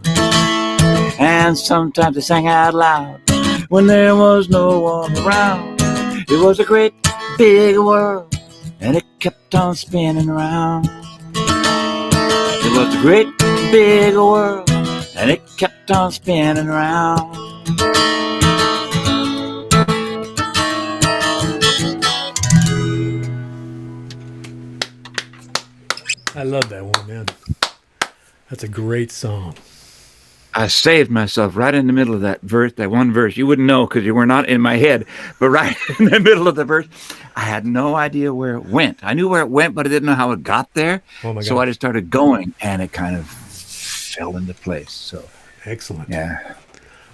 And sometimes they sang out loud when there was no one around. It was a great big world, and it kept on spinning around. It was a great big world, and it kept on spinning around. I love that one, man. That's a great song. I saved myself right in the middle of that verse, that one verse. You wouldn't know because you were not in my head, but right in the middle of the verse, I had no idea where it went. I knew where it went, but I didn't know how it got there. Oh my so God. I just started going, and it kind of fell into place. So excellent. yeah.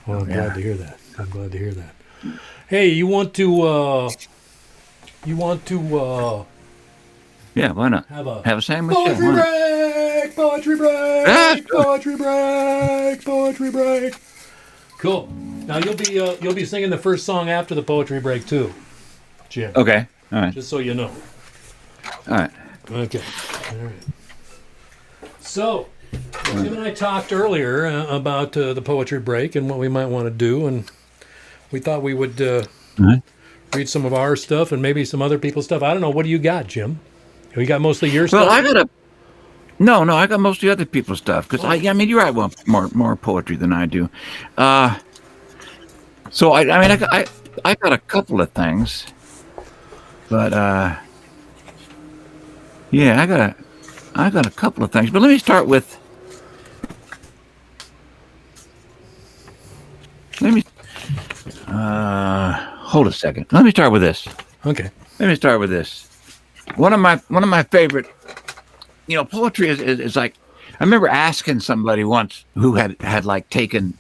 Well, I'm glad to hear that. I'm glad to hear that. Hey, you want to Yeah, why not? have Have a sandwich? poetry Yeah, why not? break, poetry break, Ah, sure. poetry break, poetry break. Cool. Now you'll be singing the first song after the poetry break too, Jim. Okay. All right. Just so you know. All right. Okay. All right. So, Jim and I talked earlier about the poetry break and what we might want to do, and we thought we would read some of our stuff and maybe some other people's stuff. I don't know. What do you got, Jim? You got mostly your Well, stuff? I got I got most of the other people's stuff because I mean, you write more poetry than I do. So I got a couple of things, but yeah, I got a couple of things. But let me start with. Hold a second. Let me start with this. Okay. Let me start with this. One of my favorite, poetry is like, I remember asking somebody once who had like taken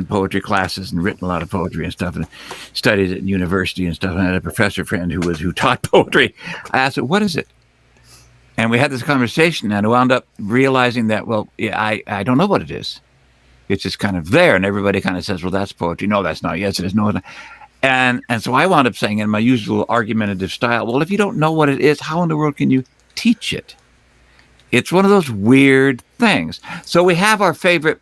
poetry classes and written a lot of poetry and stuff and studied at university and stuff. And I had a professor friend who taught poetry. I asked her, what is it? And we had this conversation and I wound up realizing that, well, yeah, I don't know what it is. It's just kind of there. And everybody kind of says, well, that's poetry. No, that's not. Yes, it is. No, it's not. And so I wound up saying in my usual argumentative style, well, if you don't know what it is, how in the world can you teach it? It's one of those weird things. So we have our favorite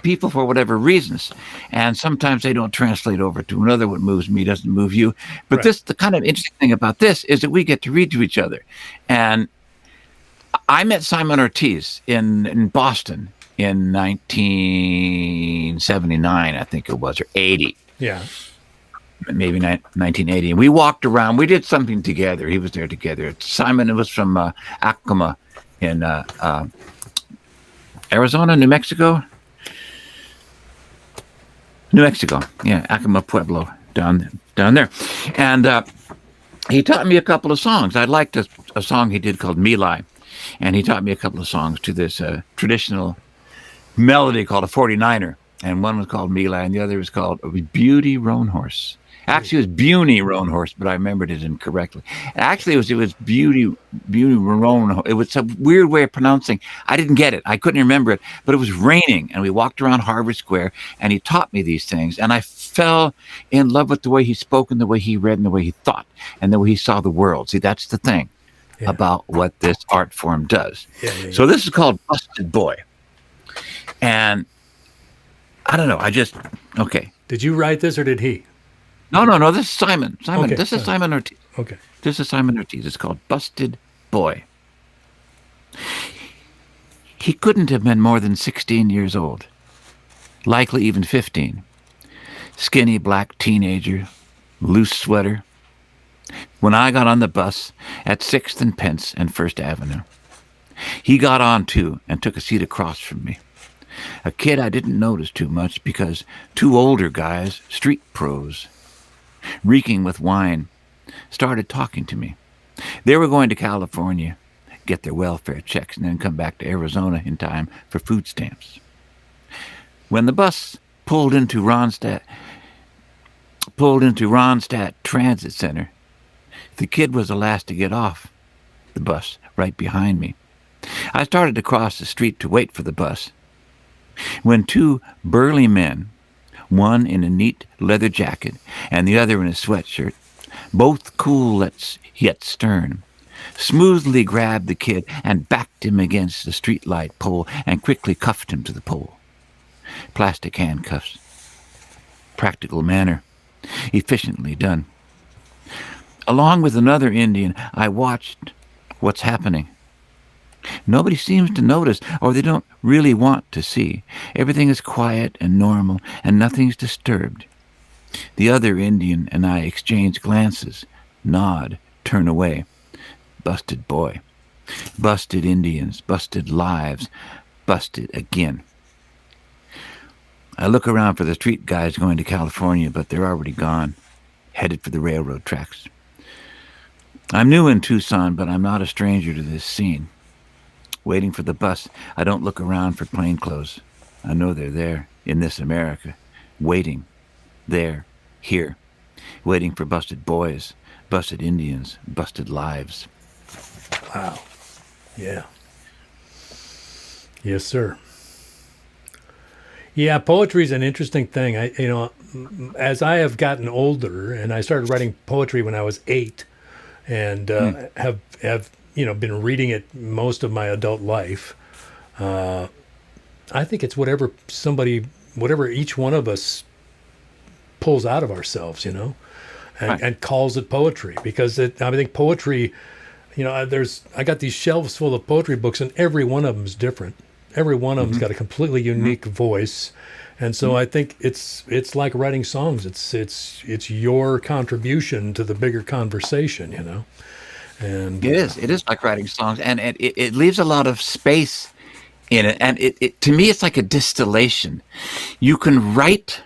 people for whatever reasons, and sometimes they don't translate over to another. What moves me doesn't move you. But Right. the kind of interesting thing about this is that we get to read to each other. And I met Simon Ortiz in Boston in 1979, I think it was, or 80. Yeah. Maybe 1980. And we walked around. We did something together. He was there together. Simon was from Acoma in Arizona, New Mexico. New Mexico. Yeah, Acoma Pueblo down there. And he taught me a couple of songs. I liked a song he did called Milai. And he taught me a couple of songs to this traditional melody called a 49er. And one was called Milai, and the other was called Beauty Roan Horse. Actually, it was Beauty Roan Horse, but I remembered it incorrectly. Actually, it was Beauty Roan. It was a weird way of pronouncing. I didn't get it. I couldn't remember it. But it was raining, and we walked around Harvard Square, and he taught me these things. And I fell in love with the way he spoke, and the way he read, and the way he thought, and the way he saw the world. See, that's the thing about what this art form does. Yeah. So this is called Busted Boy. And I don't know. Okay. Did you write this or did he? No. This is Simon. Okay, This is Simon Ortiz. Okay. This is Simon Ortiz. It's called Busted Boy. He couldn't have been more than 16 years old. Likely even 15. Skinny black teenager, loose sweater. When I got on the bus at 6th and Pence and First Avenue, he got on too and took a seat across from me. A kid I didn't notice too much because two older guys, street pros, reeking with wine, started talking to me. They were going to California, get their welfare checks, and then come back to Arizona in time for food stamps. When the bus pulled into Ronstadt Transit Center, the kid was the last to get off the bus right behind me. I started to cross the street to wait for the bus when two burly men, one in a neat leather jacket and the other in a sweatshirt, both cool yet stern, smoothly grabbed the kid and backed him against the streetlight pole and quickly cuffed him to the pole. Plastic handcuffs. Practical manner. Efficiently done. Along with another Indian, I watched what's happening. Nobody seems to notice, or they don't really want to see. Everything is quiet and normal, and nothing's disturbed. The other Indian and I exchange glances, nod, turn away. Busted boy. Busted Indians, busted lives, busted again. I look around for the street guys going to California, but they're already gone, headed for the railroad tracks. I'm new in Tucson, but I'm not a stranger to this scene. Waiting for the bus, I don't look around for plainclothes. I know they're there, in this America, waiting, there, here, waiting for busted boys, busted Indians, busted lives. Wow. Yeah. Yes, sir. Yeah, poetry is an interesting thing. As I have gotten older, and I started writing poetry when I was 8, and have been reading it most of my adult life. I think it's whatever each one of us pulls out of ourselves, and calls it poetry, because I think poetry. I got these shelves full of poetry books, and every one of them is different. Every one of them's got a completely unique voice, and so I think it's like writing songs. It's your contribution to the bigger conversation, And It is like writing songs, and it leaves a lot of space in it. And it to me, it's like a distillation. You can write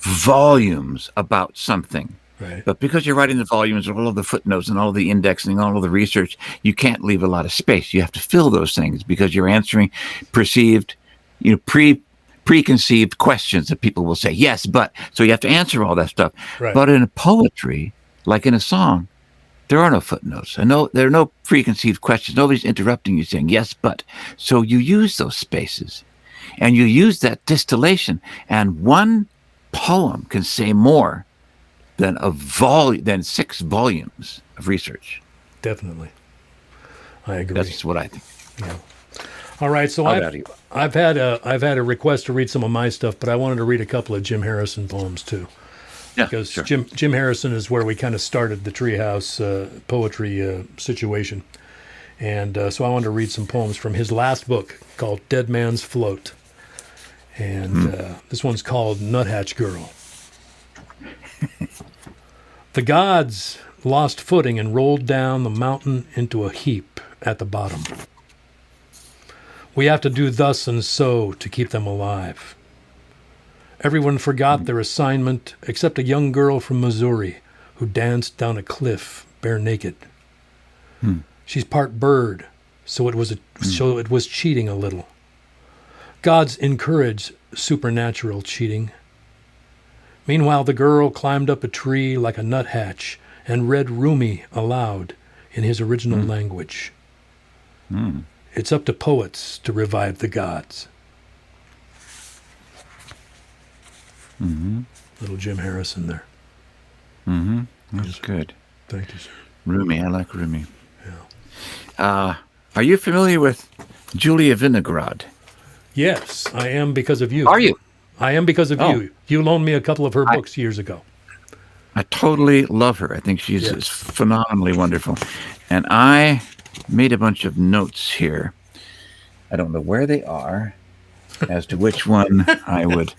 volumes about something. Right. But because you're writing the volumes, all of the footnotes and all of the indexing, all of the research, you can't leave a lot of space. You have to fill those things because you're answering perceived, preconceived questions that people will say, yes, but. So you have to answer all that stuff. Right. But in poetry, like in a song, there are no footnotes. There are no preconceived questions. Nobody's interrupting you saying, yes, but. So you use those spaces, and you use that distillation, and one poem can say more than 6 volumes of research. Definitely. I agree. That's what I think. Yeah. All right, so I've had a request to read some of my stuff, but I wanted to read a couple of Jim Harrison poems too. Yeah, because sure. Jim Harrison is where we kind of started the Treehouse poetry situation. And so I wanted to read some poems from his last book called Dead Man's Float. And this one's called Nuthatch Girl. The gods lost footing and rolled down the mountain into a heap at the bottom. We have to do thus and so to keep them alive. Everyone forgot their assignment except a young girl from Missouri who danced down a cliff bare naked. She's part bird, so it was cheating a little. Gods encourage supernatural cheating. Meanwhile, the girl climbed up a tree like a nuthatch and read Rumi aloud in his original language. It's up to poets to revive the gods. Little Jim Harrison there. That's good. Thank you, sir. Rumi, I like Rumi. Yeah. Are you familiar with Julia Vinograd? Yes, I am because of you. Are you? I am because of you. You loaned me a couple of her books years ago. I totally love her. I think she's phenomenally wonderful. And I made a bunch of notes here. I don't know where they are as to which one I would.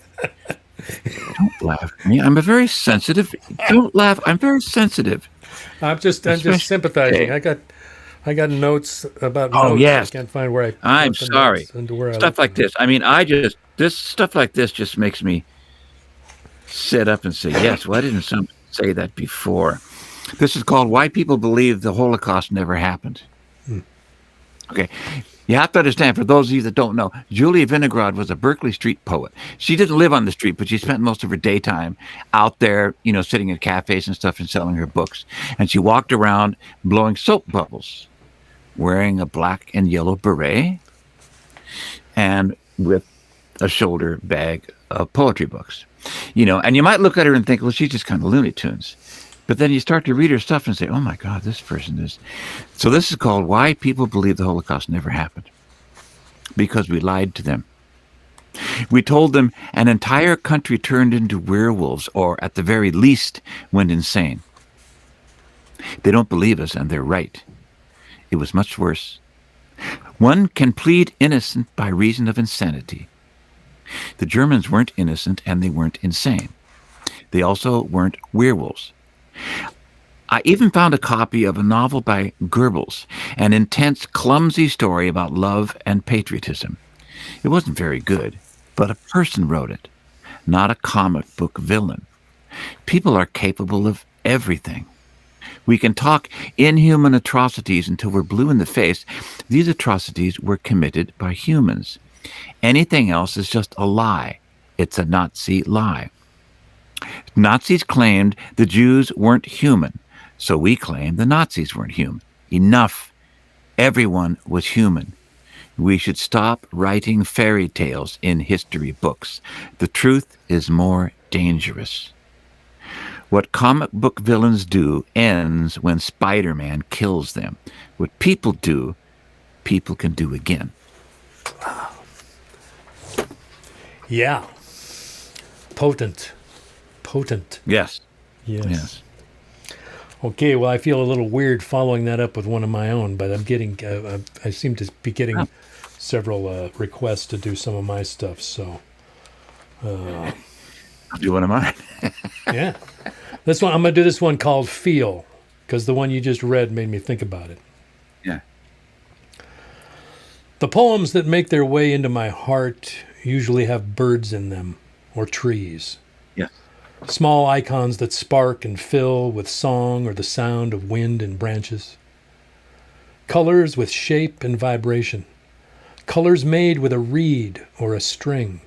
Don't laugh at me. I'm a very sensitive. Don't laugh. I'm very sensitive. I'm just sympathizing. I got notes about notes. Oh, yes. I can't find where I'm sorry. Stuff like this. I mean, this stuff like this just makes me sit up and say, yes, why didn't somebody say that before? This is called Why People Believe the Holocaust Never Happened. Okay. You have to understand, for those of you that don't know, Julia Vinograd was a Berkeley Street poet. She didn't live on the street, but she spent most of her daytime out there, sitting in cafes and stuff and selling her books. And she walked around blowing soap bubbles, wearing a black and yellow beret, and with a shoulder bag of poetry books. And you might look at her and think, well, she's just kind of Looney Tunes. But then you start to read her stuff and say, oh my God, this person is. So this is called Why People Believe the Holocaust Never Happened. Because we lied to them. We told them an entire country turned into werewolves, or at the very least went insane. They don't believe us, and they're right. It was much worse. One can plead innocent by reason of insanity. The Germans weren't innocent and they weren't insane. They also weren't werewolves. I even found a copy of a novel by Goebbels, an intense, clumsy story about love and patriotism. It wasn't very good, but a person wrote it, not a comic book villain. People are capable of everything. We can talk inhuman atrocities until we're blue in the face. These atrocities were committed by humans. Anything else is just a lie. It's a Nazi lie. Nazis claimed the Jews weren't human, so we claim the Nazis weren't human. Enough. Everyone was human. We should stop writing fairy tales in history books. The truth is more dangerous. What comic book villains do ends when Spider-Man kills them. What people do, people can do again. Yeah. Potent. Yes. Yes. Okay, well, I feel a little weird following that up with one of my own, but I'm getting, I seem to be getting several requests to do some of my stuff, so. I'll do one of mine. Yeah. This one, I'm going to do this one called Feel, because the one you just read made me think about it. Yeah. The poems that make their way into my heart usually have birds in them, or trees. Yeah. Small icons that spark and fill with song or the sound of wind and branches. Colors with shape and vibration. Colors made with a reed or a string.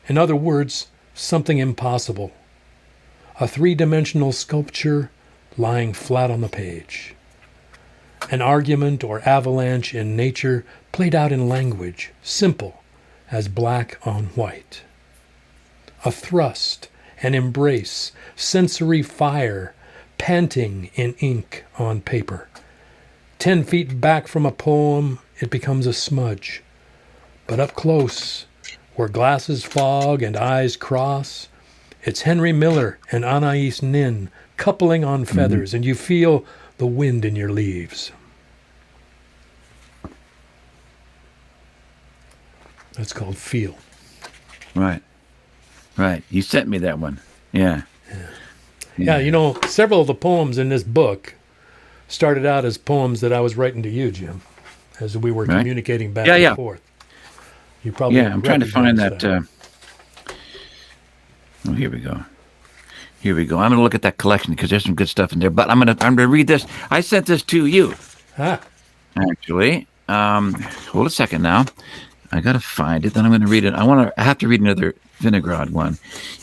In other words, something impossible. A three-dimensional sculpture lying flat on the page. An argument or avalanche in nature played out in language, simple as black on white. A thrust, an embrace, sensory fire, panting in ink on paper. 10 feet back from a poem, it becomes a smudge. But up close, where glasses fog and eyes cross, it's Henry Miller and Anais Nin coupling on feathers, and you feel the wind in your leaves. That's called Feel. Right. You sent me that one. Yeah. Yeah, you know, several of the poems in this book started out as poems that I was writing to you, Jim, as we were communicating back and forth. You probably I'm trying to find that. Oh, here we go. I'm going to look at that collection because there's some good stuff in there. But I'm going to read this. I sent this to you. Actually. Hold a second now. I got to find it. Then I'm going to read it. I have to read another Vinograd one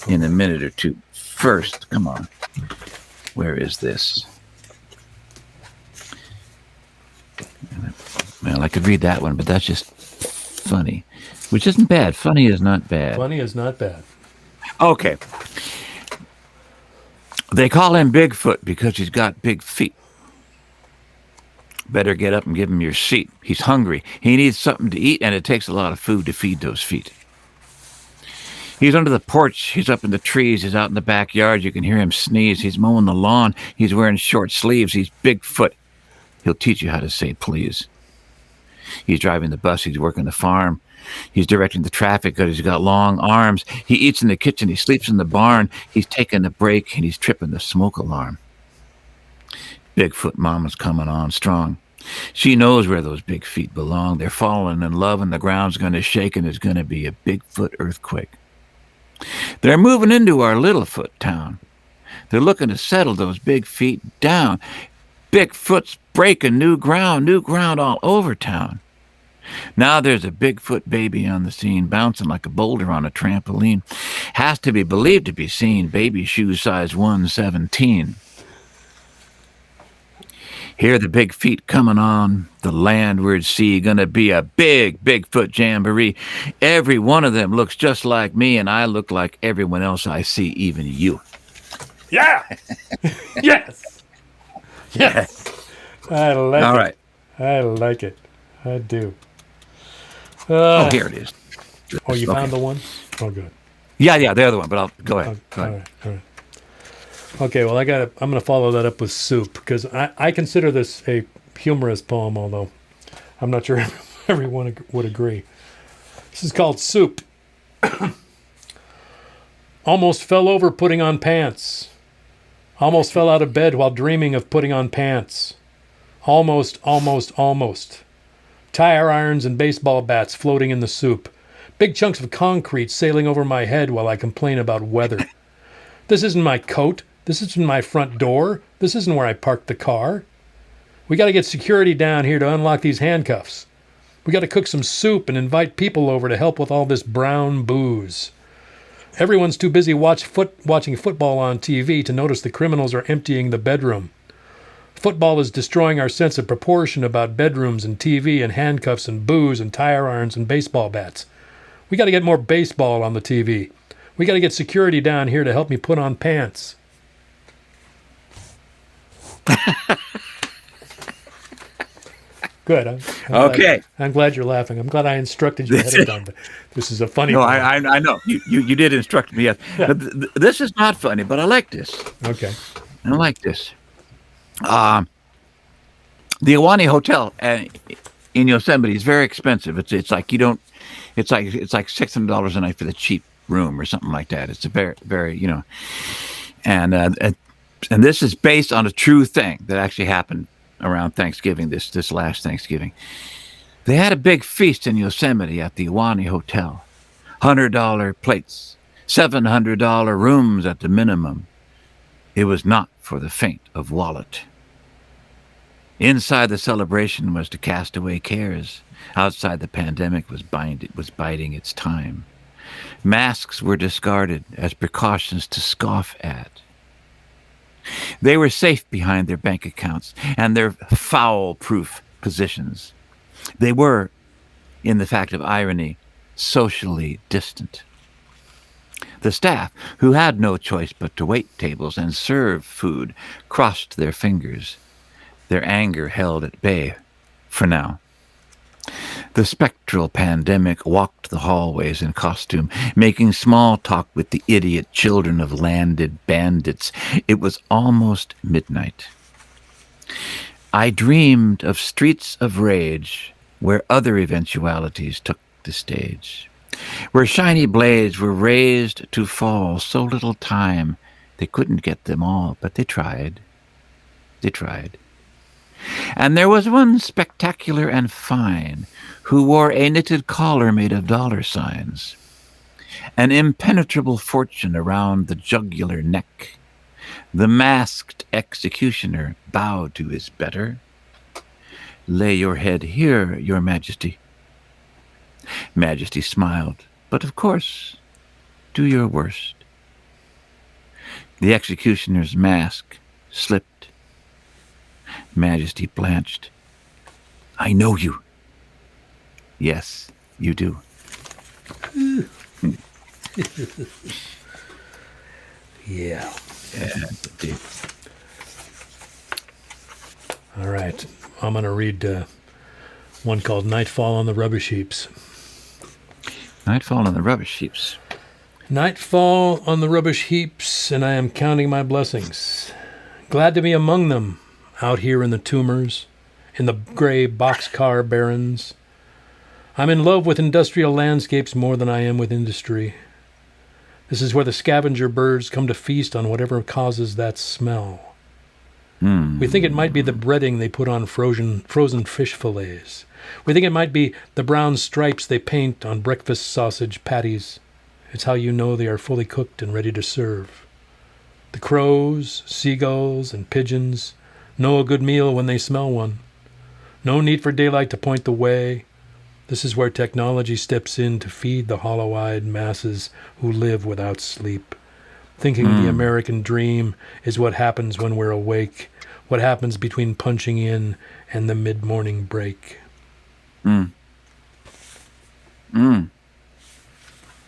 in a minute or two. First, come on. Where is this? Well, I could read that one, but that's just funny, which isn't bad. Funny is not bad. Funny is not bad. Okay. They call him Bigfoot because he's got big feet. Better get up and give him your seat. He's hungry. He needs something to eat, and it takes a lot of food to feed those feet. He's under the porch. He's up in the trees. He's out in the backyard. You can hear him sneeze. He's mowing the lawn. He's wearing short sleeves. He's Bigfoot. He'll teach you how to say please. He's driving the bus. He's working the farm. He's directing the traffic because he's got long arms. He eats in the kitchen. He sleeps in the barn. He's taking a break, and he's tripping the smoke alarm. Bigfoot Mama's coming on strong. She knows where those big feet belong. They're falling in love, and the ground's going to shake, and there's going to be a Bigfoot earthquake. They're moving into our Littlefoot town. They're looking to settle those big feet down. Bigfoot's breaking new ground all over town. Now there's a Bigfoot baby on the scene, bouncing like a boulder on a trampoline. Has to be believed to be seen. Baby shoe size 117. Hear the big feet coming on the landward sea. Gonna be a big Bigfoot jamboree. Every one of them looks just like me, and I look like everyone else I see, even you. Yeah! Yes! I like it. All right. I like it. I do. Here it is. Oh, you found the one? Oh, good. Yeah, the other one, but I'll go ahead. All right. Okay, well, I'm going to follow that up with Soup, because I consider this a humorous poem, although I'm not sure Everyone would agree. This is called Soup. Almost fell over putting on pants. Almost fell out of bed while dreaming of putting on pants. Almost. Tire irons and baseball bats floating in the soup. Big chunks of concrete sailing over my head while I complain about weather. This isn't my coat. This isn't my front door. This isn't where I parked the car. We got to get security down here to unlock these handcuffs. We got to cook some soup and invite people over to help with all this brown booze. Everyone's too busy watching football on TV to notice the criminals are emptying the bedroom. Football is destroying our sense of proportion about bedrooms and TV and handcuffs and booze and tire irons and baseball bats. We got to get more baseball on the TV. We got to get security down here to help me put on pants. Good. I'm glad you're laughing. I'm glad I instructed you ahead of time. But this is a funny No, one. I know. You did instruct me. Yes. Yeah. But this is not funny, but I like this. Okay. I like this. The Ahwahnee Hotel in Yosemite is very expensive. It's like you don't. It's like $600 a night for the cheap room or something like that. It's a very and this is based on a true thing that actually happened around Thanksgiving. This last Thanksgiving, they had a big feast in Yosemite at the Ahwahnee Hotel. $100 plates, $700 rooms at the minimum. It was not for the faint of wallet. Inside the celebration was to cast away cares. Outside the pandemic was biding its time. Masks were discarded as precautions to scoff at. They were safe behind their bank accounts and their foul-proof positions. They were, in the fact of irony, socially distant. The staff, who had no choice but to wait tables and serve food, crossed their fingers, their anger held at bay for now. The spectral pandemic walked the hallways in costume, making small talk with the idiot children of landed bandits. It was almost midnight. I dreamed of streets of rage where other eventualities took the stage, where shiny blades were raised to fall so little time they couldn't get them all, but they tried. They tried. And there was one spectacular and fine who wore a knitted collar made of dollar signs, an impenetrable fortune around the jugular neck. The masked executioner bowed to his better. "Lay your head here, your Majesty." Majesty smiled, "But of course, do your worst." The executioner's mask slipped. Majesty blanched. "I know you." "Yes, you do." Yeah. Indeed. All right. I'm going to read one called Nightfall on the Rubbish Heaps. Nightfall on the rubbish heaps. Nightfall on the rubbish heaps, and I am counting my blessings. Glad to be among them, out here in the tumors, in the gray boxcar barrens. I'm in love with industrial landscapes more than I am with industry. This is where the scavenger birds come to feast on whatever causes that smell. We think it might be the breading they put on frozen fish fillets. We think it might be the brown stripes they paint on breakfast sausage patties. It's how you know they are fully cooked and ready to serve. The crows, seagulls, and pigeons know a good meal when they smell one. No need for daylight to point the way. This is where technology steps in to feed the hollow-eyed masses who live without sleep, thinking the American dream is what happens when we're awake, what happens between punching in and the mid-morning break.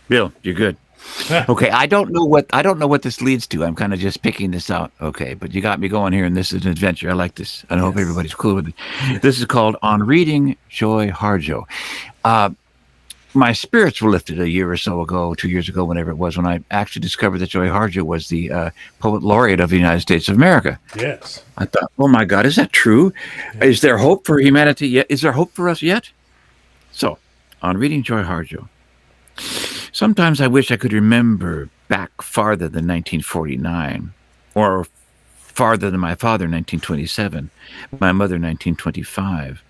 Bill, you're good. Okay, I don't know what this leads to. I'm kind of just picking this out. Okay, but you got me going here, and this is an adventure. I like this. I hope everybody's cool with it. Yes. This is called On Reading Joy Harjo. My spirits were lifted a year or so ago, 2 years ago, whenever it was, when I actually discovered that Joy Harjo was the poet laureate of the United States of America. Yes. I thought, oh my God, is that true? Yes. Is there hope for humanity yet? Is there hope for us yet? on reading Joy Harjo. Sometimes I wish I could remember back farther than 1949, or farther than my father, 1927, my mother, 1925.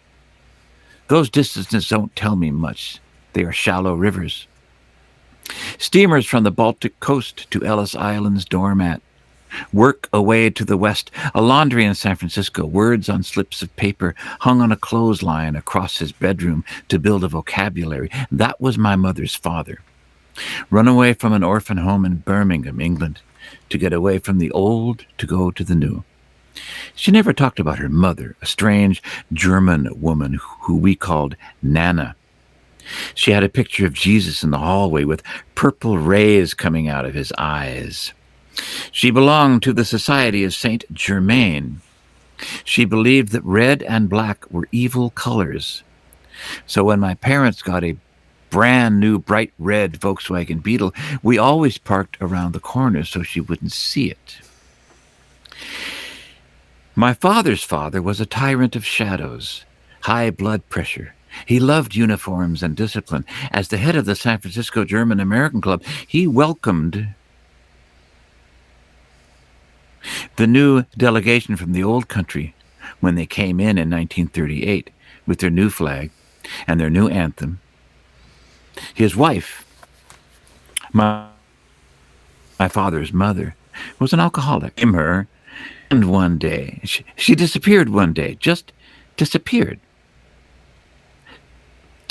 Those distances don't tell me much. They are shallow rivers. Steamers from the Baltic coast to Ellis Island's doormat. Work away to the west, a laundry in San Francisco, words on slips of paper hung on a clothesline across his bedroom to build a vocabulary. That was my mother's father. Run away from an orphan home in Birmingham, England, to get away from the old to go to the new. She never talked about her mother, a strange German woman who we called Nana. She had a picture of Jesus in the hallway with purple rays coming out of his eyes. She belonged to the Society of Saint Germain. She believed that red and black were evil colors. So when my parents got a brand new bright red Volkswagen Beetle, we always parked around the corner so she wouldn't see it. My father's father was a tyrant of shadows, high blood pressure. He loved uniforms and discipline. As the head of the San Francisco German-American Club, he welcomed the new delegation from the old country when they came in 1938 with their new flag and their new anthem. His wife, my father's mother, was an alcoholic. And one day, she disappeared one day, just disappeared.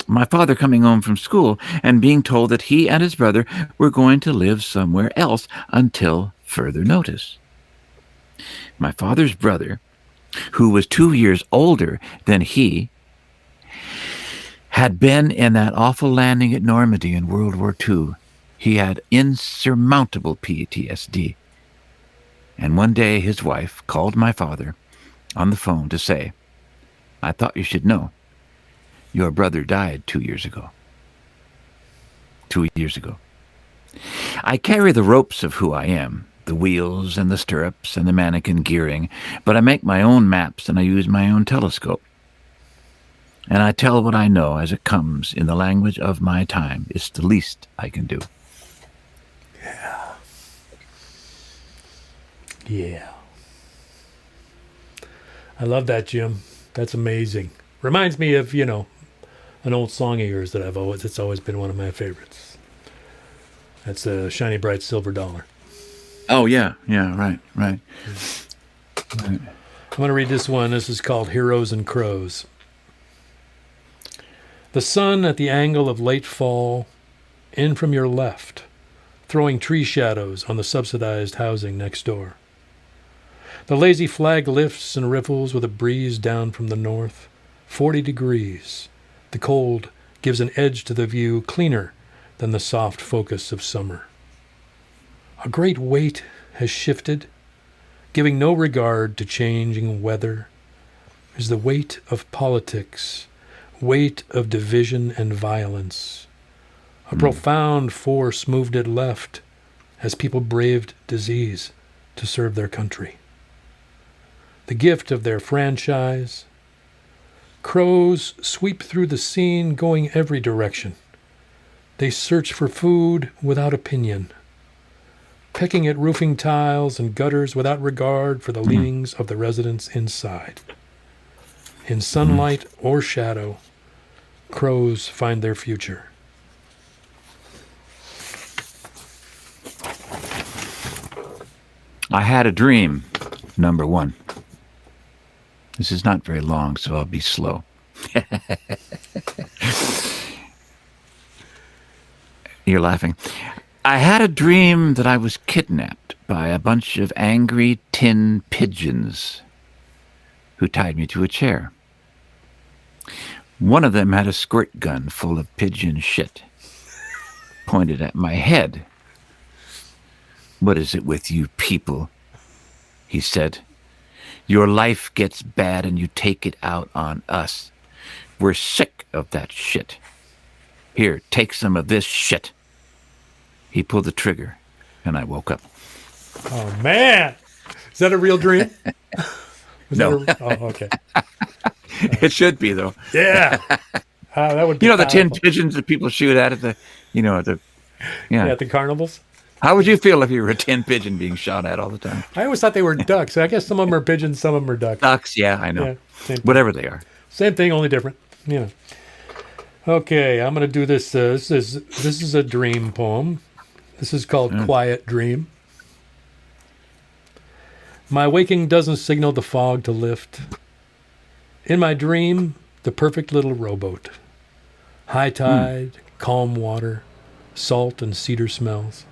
My father coming home from school and being told that he and his brother were going to live somewhere else until further notice. My father's brother, who was 2 years older than he, had been in that awful landing at Normandy in World War II. He had insurmountable PTSD. And one day his wife called my father on the phone to say, "I thought you should know. Your brother died 2 years ago." 2 years ago. I carry the ropes of who I am, the wheels and the stirrups and the mannequin gearing, but I make my own maps and I use my own telescope. And I tell what I know as it comes in the language of my time. It's the least I can do. Yeah. Yeah. I love that, Jim. That's amazing. Reminds me of, an old song of yours that it's always been one of my favorites. That's a Shiny Bright Silver Dollar. Oh, yeah, right. I'm going to read this one. This is called Heroes and Crows. The sun at the angle of late fall, in from your left, throwing tree shadows on the subsidized housing next door. The lazy flag lifts and ripples with a breeze down from the north, 40 degrees. The cold gives an edge to the view cleaner than the soft focus of summer. A great weight has shifted, giving no regard to changing weather, is the weight of politics, weight of division and violence. A profound force moved it left as people braved disease to serve their country. The gift of their franchise. Crows sweep through the scene going every direction. They search for food without opinion, pecking at roofing tiles and gutters without regard for the leanings of the residents inside. In sunlight or shadow, crows find their future. I had a dream, number one. This is not very long, so I'll be slow. You're laughing. I had a dream that I was kidnapped by a bunch of angry tin pigeons who tied me to a chair. One of them had a squirt gun full of pigeon shit pointed at my head. "What is it with you people?" he said. "Your life gets bad and you take it out on us. We're sick of that shit. Here, take some of this shit." He pulled the trigger and I woke up. Oh, man. Is that a real dream? No. Oh, okay. It should be, though. Yeah. That would be You know, the tin powerful. pigeons that people shoot at the, yeah. At the carnivals. How would you feel if you were a tin pigeon being shot at all the time? I always thought they were ducks. I guess some of them are pigeons, some of them are ducks. Ducks, yeah, I know. Yeah, same thing. Whatever they are. Same thing, only different. Okay, I'm going to do this. This is a dream poem. This is called Quiet Dream. My waking doesn't signal the fog to lift. In my dream, the perfect little rowboat. High tide, calm water, salt and cedar smells.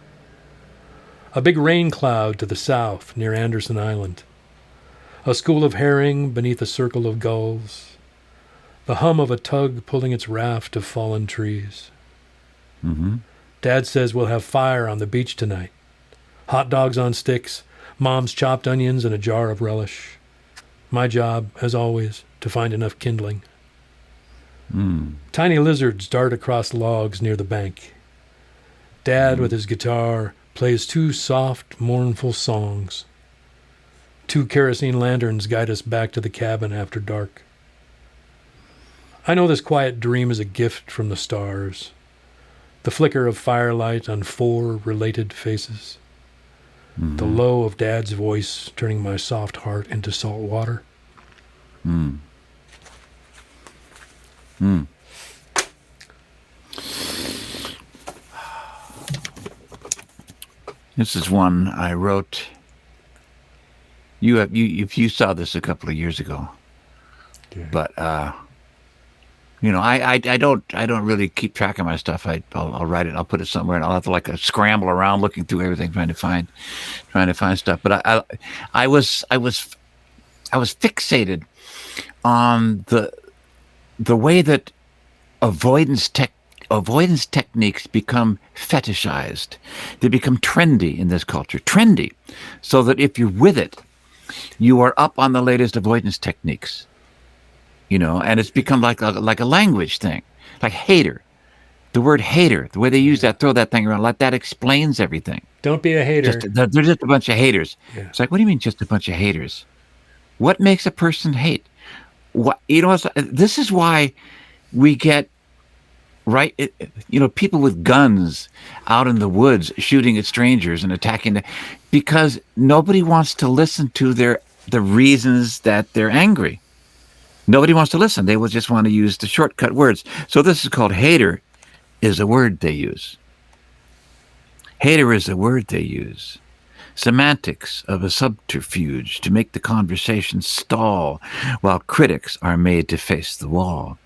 A big rain cloud to the south near Anderson Island. A school of herring beneath a circle of gulls. The hum of a tug pulling its raft of fallen trees. Mm-hmm. Dad says we'll have fire on the beach tonight. Hot dogs on sticks, Mom's chopped onions, and a jar of relish. My job, as always, to find enough kindling. Tiny lizards dart across logs near the bank. Dad, with his guitar, plays two soft, mournful songs. 2 kerosene lanterns guide us back to the cabin after dark. I know this quiet dream is a gift from the stars. The flicker of firelight on 4 related faces. The low of Dad's voice turning my soft heart into salt water. This is one I wrote. You saw this a couple of years ago, but I don't really keep track of my stuff. I'll write it, I'll put it somewhere, and I'll have to scramble around looking through everything trying to find stuff. But I was fixated on the way that avoidance techniques become fetishized. They become trendy in this culture. Trendy. So that if you're with it, you are up on the latest avoidance techniques. And it's become like a language thing. Like hater. The word hater, the way they use that, throw that thing around, like that explains everything. Don't be a hater. They're just a bunch of haters. Yeah. It's like, what do you mean just a bunch of haters? What makes a person hate? This is why we get people with guns out in the woods shooting at strangers and attacking them, because nobody wants to listen to the reasons that they're angry. Nobody wants to listen. They will just want to use the shortcut words. So this is called hater, is a word they use. Hater is a word they use. Semantics of a subterfuge to make the conversation stall while critics are made to face the wall.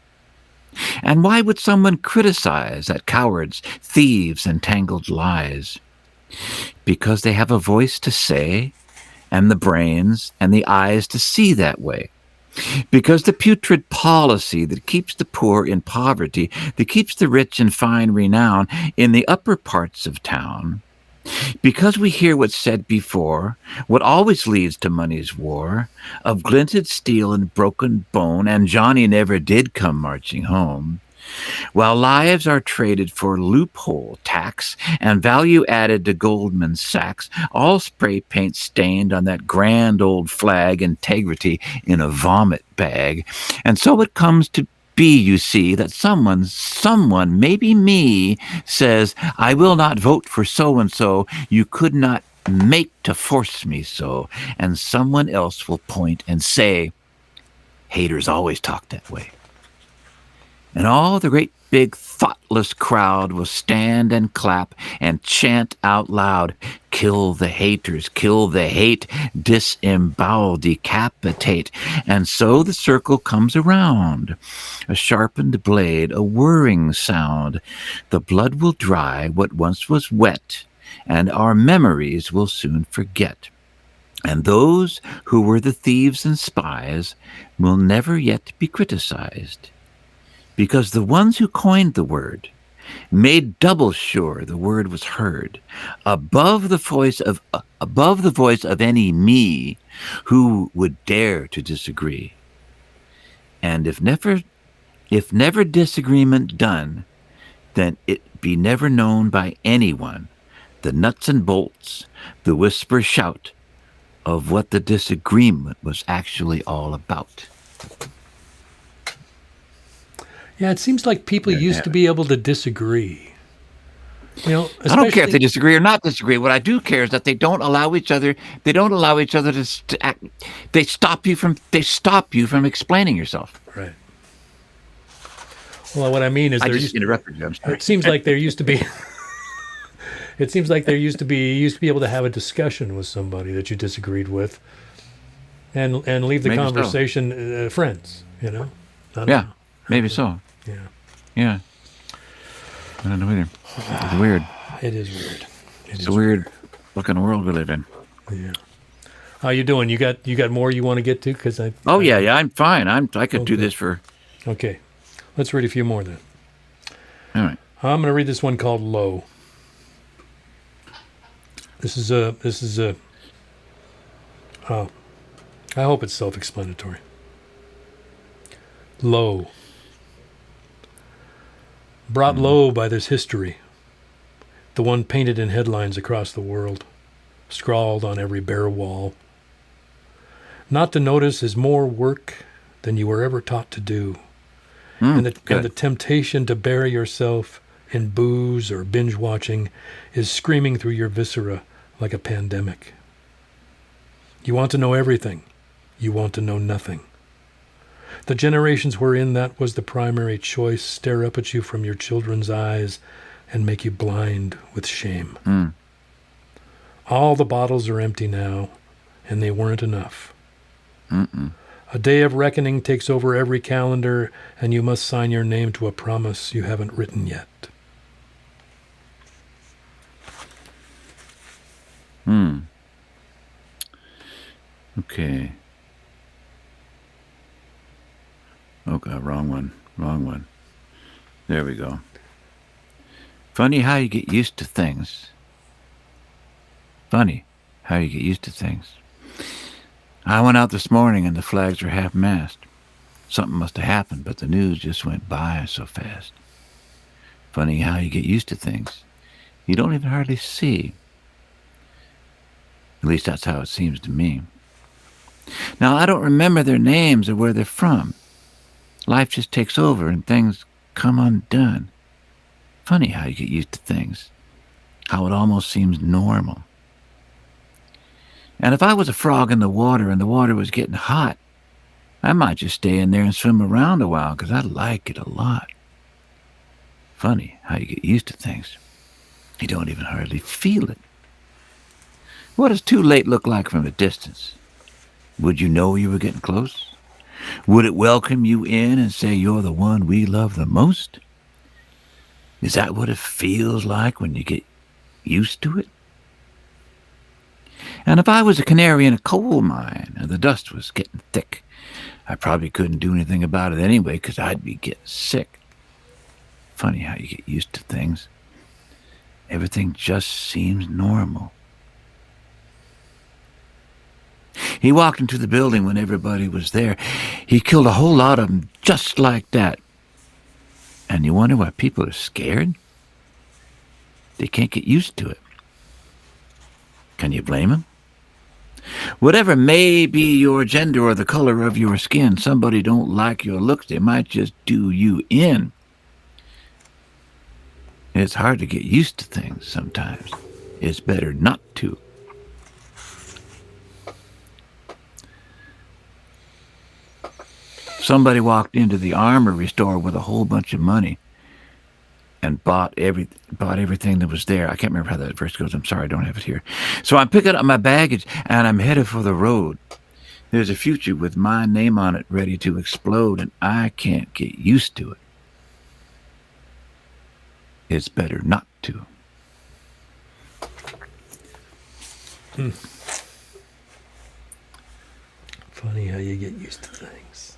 And why would someone criticize that cowards, thieves, and tangled lies? Because they have a voice to say, and the brains and the eyes to see that way. Because the putrid policy that keeps the poor in poverty, that keeps the rich in fine renown in the upper parts of town. Because we hear what's said before, what always leads to money's war, of glinted steel and broken bone, and Johnny never did come marching home. While lives are traded for loophole tax and value added to Goldman Sachs, all spray paint stained on that grand old flag, integrity in a vomit bag. And so it comes to be, you see, that someone, maybe me, says, I will not vote for so-and-so. You could not make to force me so. And someone else will point and say, haters always talk that way. And all the great big thoughtless crowd will stand and clap and chant out loud, kill the haters, kill the hate, disembowel, decapitate. And so the circle comes around, a sharpened blade, a whirring sound. The blood will dry what once was wet, and our memories will soon forget. And those who were the thieves and spies will never yet be criticized. Because the ones who coined the word made double sure the word was heard above the voice of any me who would dare to disagree. And if never disagreement done, then it be never known by anyone, the nuts and bolts, the whisper shout of what the disagreement was actually all about. Yeah, it seems like people used to be able to disagree. You know, I don't care if especially- they disagree or not disagree. What I do care is that they don't allow each other. They don't allow each other to act. They stop you from explaining yourself. Right. Well, what I mean is I there just used, interrupted you. I'm sorry. it seems like there used to be. It seems like there used to be able to have a discussion with somebody that you disagreed with, and leave the Maybe so. conversation friends. You know. I don't Yeah, know. maybe so. Yeah. Yeah. I don't know either. It's weird. It is weird. It's a weird looking world we live in. Yeah. How you doing? You got more you want to get to? Because Oh yeah, I'm fine. I could do this for. Okay. Let's read a few more then. All right. I'm going to read this one called Low. This is a. Oh, I hope it's self-explanatory. Low. Brought low by this history, the one painted in headlines across the world, scrawled on every bare wall. Not to notice is more work than you were ever taught to do, and the temptation to bury yourself in booze or binge watching is screaming through your viscera like a pandemic. You want to know everything. You want to know nothing. The generations wherein that was the primary choice stare up at you from your children's eyes and make you blind with shame. All the bottles are empty now, and they weren't enough. A day of reckoning takes over every calendar, and you must sign your name to a promise you haven't written yet. Okay. Oh God, wrong one. There we go. Funny how you get used to things. I went out this morning and the flags were half-mast. Something must have happened, but the news just went by so fast. Funny how you get used to things you don't even hardly see. At least that's how it seems to me. Now, I don't remember their names or where they're from. Life just takes over and things come undone. Funny how you get used to things, how it almost seems normal. And if I was a frog in the water and the water was getting hot, I might just stay in there and swim around a while because I like it a lot. Funny how you get used to things. You don't even hardly feel it. What does too late look like from a distance? Would you know you were getting close? Would it welcome you in and say you're the one we love the most? Is that what it feels like when you get used to it? And if I was a canary in a coal mine and the dust was getting thick, I probably couldn't do anything about it anyway because I'd be getting sick. Funny how you get used to things. Everything just seems normal. He walked into the building when everybody was there. He killed a whole lot of them just like that. And you wonder why people are scared? They can't get used to it. Can you blame them? Whatever may be your gender or the color of your skin, somebody don't like your looks, they might just do you in. It's hard to get used to things sometimes. It's better not to. Somebody walked into the armory store with a whole bunch of money and bought everything that was there. I can't remember how that verse goes. I'm sorry, I don't have it here. So I'm picking up my baggage and I'm headed for the road. There's a future with my name on it ready to explode, and I can't get used to it. It's better not to. Funny how you get used to things.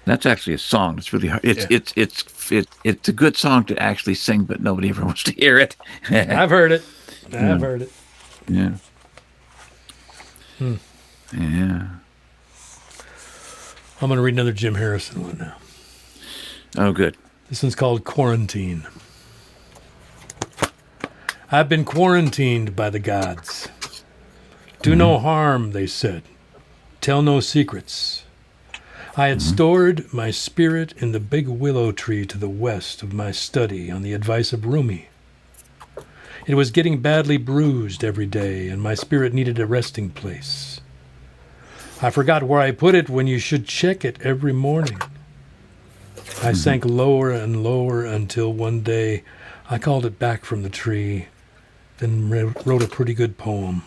That's actually a song. It's really hard. It's a good song to actually sing, but nobody ever wants to hear it. I've heard it. I've heard it. Yeah. Yeah. I'm going to read another Jim Harrison one now. Oh, good. This one's called Quarantine. I've been quarantined by the gods. Do no harm, they said. Tell no secrets. I had stored my spirit in the big willow tree to the west of my study on the advice of Rumi. It was getting badly bruised every day, and my spirit needed a resting place. I forgot where I put it when you should check it every morning. I sank lower and lower until one day I called it back from the tree, then wrote a pretty good poem.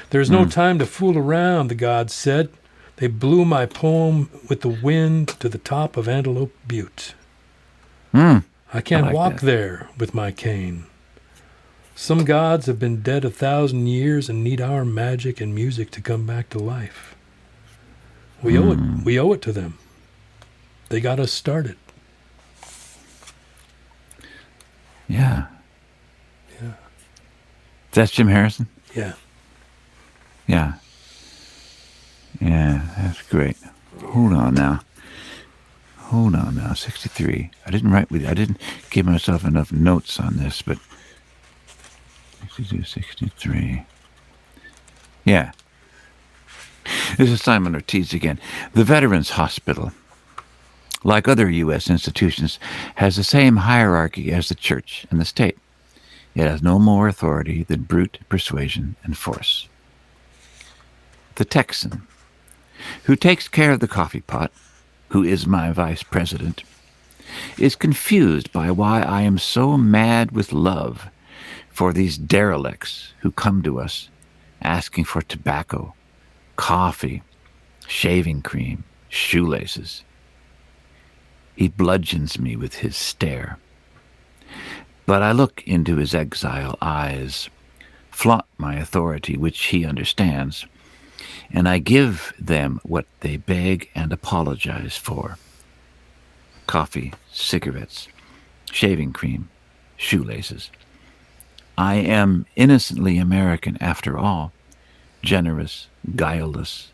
There's no time to fool around, the gods said. They blew my poem with the wind to the top of Antelope Butte. I can't walk there with my cane. Some gods have been dead 1,000 years and need our magic and music to come back to life. We owe it to them. They got us started. Yeah. That's Jim Harrison? Yeah. Yeah. Yeah, that's great. Hold on now. 63. I didn't give myself enough notes on this, but 62, 63. Yeah. This is Simon Ortiz again. The Veterans Hospital, like other U.S. institutions, has the same hierarchy as the church and the state. It has no more authority than brute persuasion and force. The Texan, who takes care of the coffee pot, who is my vice president, is confused by why I am so mad with love for these derelicts who come to us asking for tobacco, coffee, shaving cream, shoelaces. He bludgeons me with his stare. But I look into his exile eyes, flaunt my authority, which he understands, and I give them what they beg and apologize for. Coffee, cigarettes, shaving cream, shoelaces. I am innocently American after all, generous, guileless.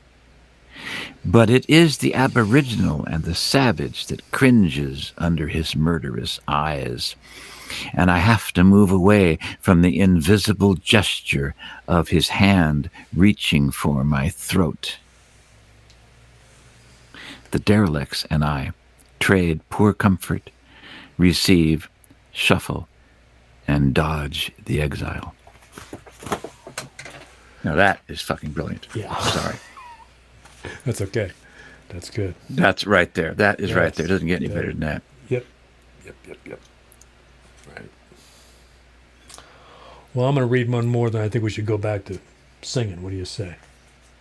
But it is the aboriginal and the savage that cringes under his murderous eyes, and I have to move away from the invisible gesture of his hand reaching for my throat. The derelicts and I trade poor comfort, receive, shuffle, and dodge the exile. Now that is fucking brilliant. Yeah. Sorry. That's okay. That's good. That's right there. That is right there. It doesn't get any better than that. Yep. Right. Well, I'm going to read one more, then I think we should go back to singing. What do you say?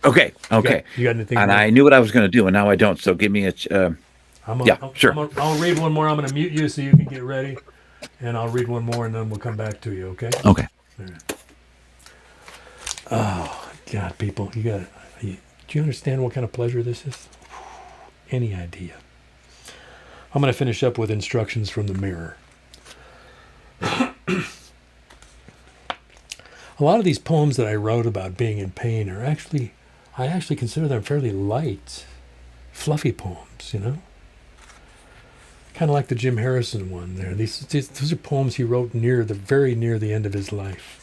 Okay. You got anything? And more? I knew what I was going to do, and now I don't. So give me a... Sure. I'll read one more. I'm going to mute you so you can get ready. And I'll read one more, and then we'll come back to you, okay? Okay. All right. Oh, God, people. Do you understand what kind of pleasure this is? Any idea? I'm going to finish up with instructions from the mirror. A lot of these poems that I wrote about being in pain I actually consider them fairly light, fluffy poems, you know? Kind of like the Jim Harrison one there. Those are poems he wrote very near the end of his life.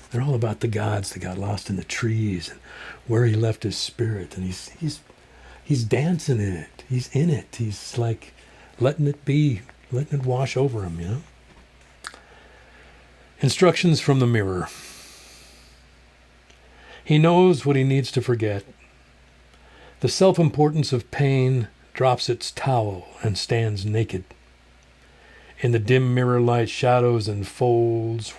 They're all about the gods that got lost in the trees and where he left his spirit. And he's dancing in it. He's in it. He's like letting it wash over him, you know? Instructions from the mirror. He knows what he needs to forget. The self-importance of pain drops its towel and stands naked. In the dim mirror light, shadows and folds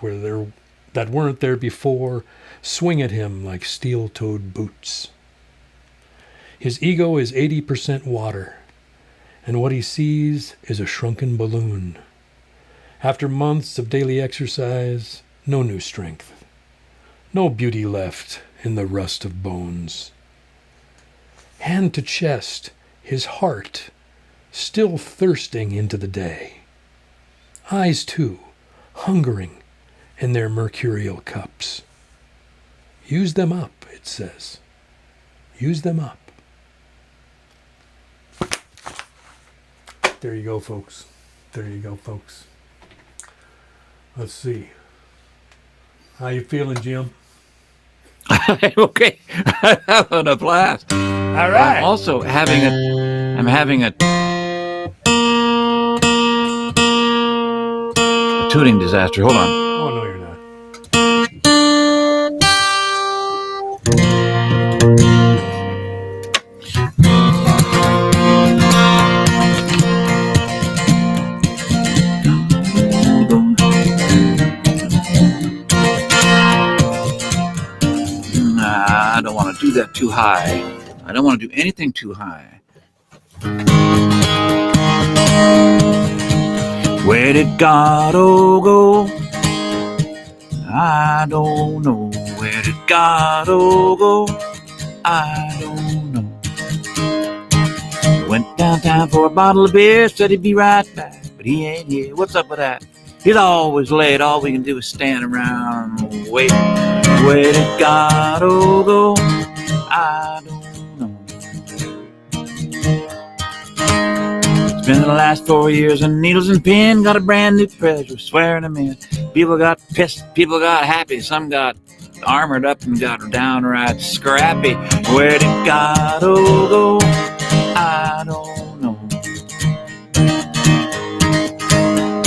that weren't there before swing at him like steel-toed boots. His ego is 80% water, and what he sees is a shrunken balloon. After months of daily exercise, no new strength, no beauty left in the rust of bones. Hand to chest, his heart still thirsting into the day. Eyes, too, hungering in their mercurial cups. Use them up, it says. Use them up. There you go, folks. Let's see. How you feeling, Jim? Okay, I'm having a blast. All I'm also having a tuning disaster. Hold on. Oh, no, you're not. I don't want to do that too high. I don't want to do anything too high. Where did Godot go? I don't know. Where did Godot go? I don't know. Went downtown for a bottle of beer, said he'd be right back, but he ain't here. What's up with that? He's always late. All we can do is stand around and wait. Where did Godot go? I don't know. Spent the last 4 years on needles and pen, got a brand new treasure, swearing them in. People got pissed, people got happy, some got armored up and got downright scrappy. Where did Godot go? I don't know.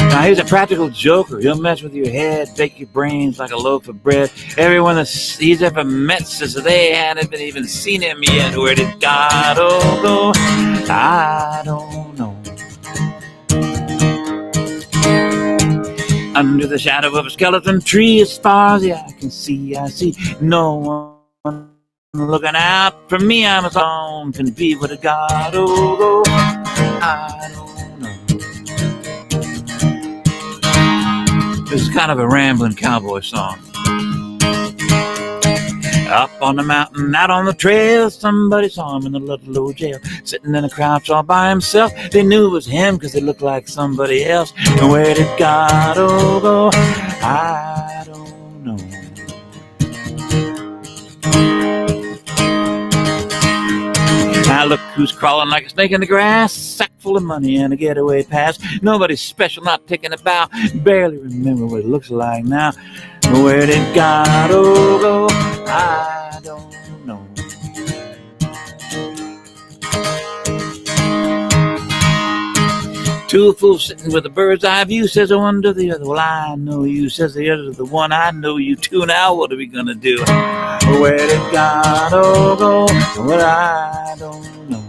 Now he's a practical joker. He'll mess with your head, bake your brains like a loaf of bread. Everyone that he's ever met says they haven't even seen him yet. Where did Godot go? I don't know. Under the shadow of a skeleton tree, as far as the eye can see, I see no one looking out for me. I'm a song can be with a Godot go. I don't know. This is kind of a rambling cowboy song. Up on the mountain, out on the trail, somebody saw him in the little old jail, sitting in a crouch all by himself. They knew it was him because he looked like somebody else. And where did Godot go? I don't know. Now look who's crawling like a snake in the grass, sack full of money and a getaway pass. Nobody's special, not taking a bow, barely remember what it looks like now. Where did Godot go? I don't know. Two fools sitting with a bird's eye view, says one to the other, well, I know you, says the other to the one, I know you too, now what are we gonna do? Where did Godot go? Well, I don't know.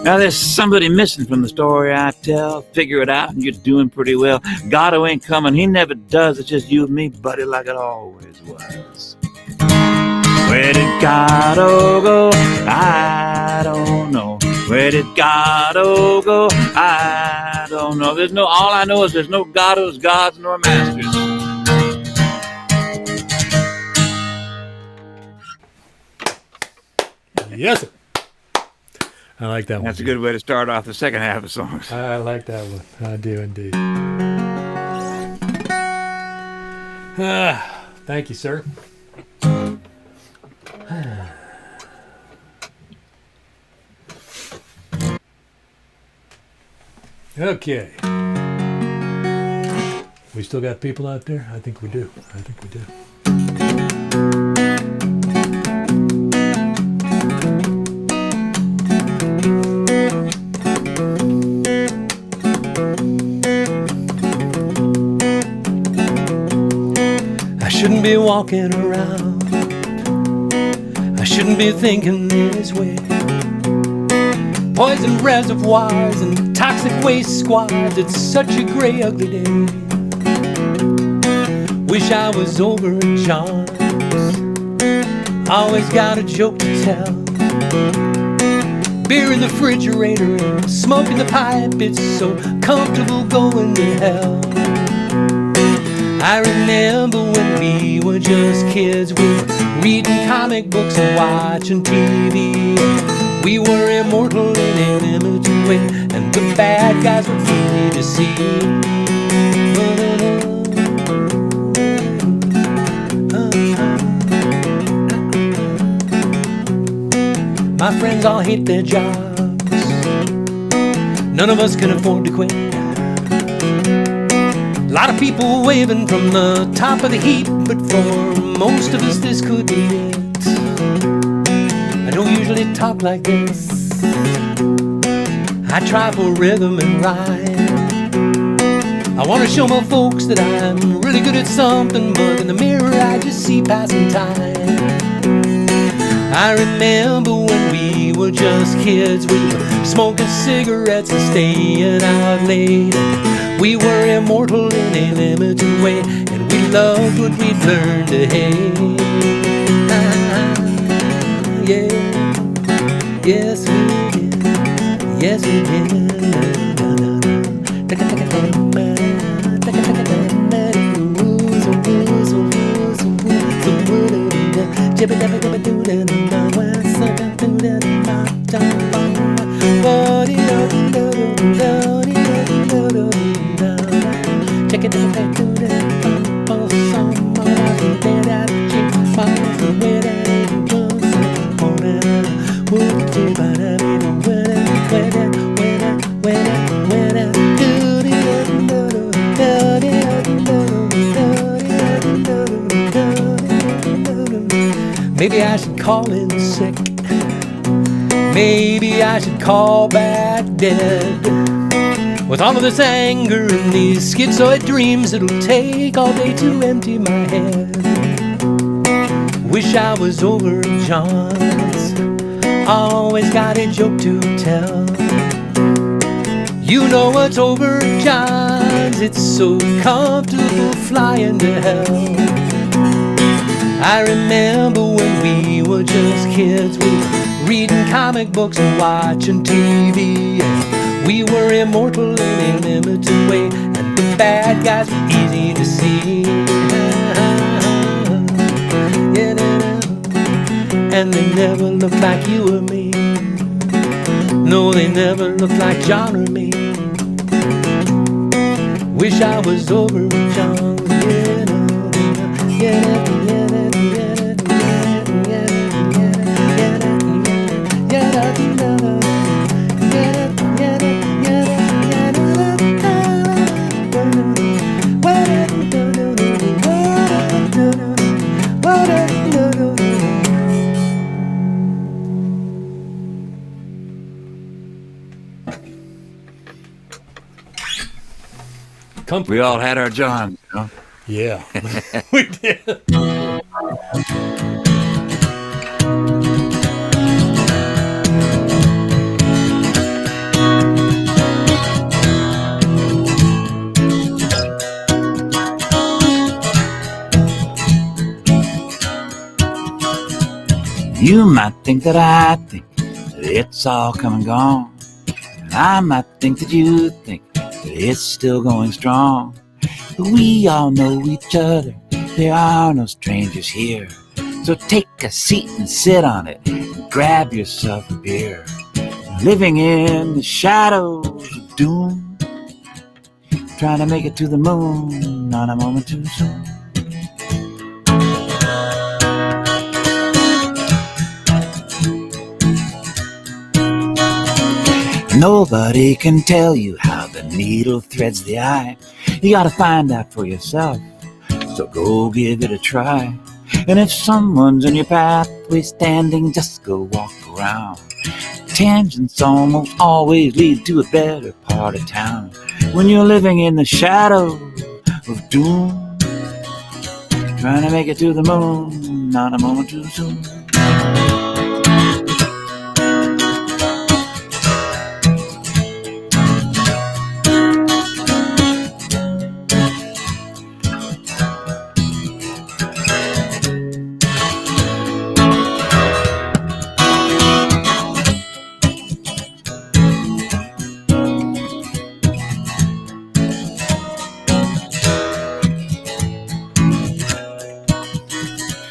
Now there's somebody missing from the story I tell. Figure it out and you're doing pretty well. Godot ain't coming, he never does. It's just you and me, buddy, like it always was. Where did Godot go? I don't know. Where did Godot go? I don't know. There's no, all I know is there's no Godots, gods, nor masters. Yes, sir. I like that one. That's a good way to start off the second half of the song. I like that one. I do indeed. Thank you, sir. Okay. We still got people out there? I think we do. I think we do. I shouldn't be walking around. I shouldn't be thinking this way. Poison reservoirs and toxic waste squads. It's such a gray, ugly day. Wish I was over at John's. Always got a joke to tell. Beer in the refrigerator and smoke in the pipe. It's so comfortable going to hell. I remember when we were just kids, we were reading comic books and watching TV. We were immortal in an limited way, and the bad guys were easy to see. My friends all hate their jobs. None of us can afford to quit. A lot of people waving from the top of the heap, but for most of us this could be it. I don't usually talk like this. I try for rhythm and rhyme. I want to show my folks that I'm really good at something, but in the mirror I just see passing time. I remember when we were just kids, we were smoking cigarettes and staying out late. We were immortal in a limited way, and we loved what we'd learned to hate. Yeah, yes we did, yes we did. Maybe I should call in sick. Maybe I should call back dead. With all of this anger and these schizoid dreams, it'll take all day to empty my head. Wish I was over John's. Always got a joke to tell. You know what's over John's? It's so comfortable flying to hell. I remember when we were just kids, we were reading comic books and watching TV. And we were immortal in a limited way, and the bad guys were easy to see. And they never looked like you or me. No, they never looked like John or me. Wish I was over John. We all had our John, you know? Yeah, we did. You might think that I think that it's all come and gone, and I might think that you think that it's still going strong. But we all know each other, there are no strangers here. So take a seat and sit on it, and grab yourself a beer. Living in the shadows of doom, trying to make it to the moon, not a moment too soon. Nobody can tell you how the needle threads the eye. You gotta find out for yourself, so go give it a try. And if someone's in your pathway standing, just go walk around. Tangents almost always lead to a better part of town. When you're living in the shadow of doom, trying to make it to the moon, not a moment too soon.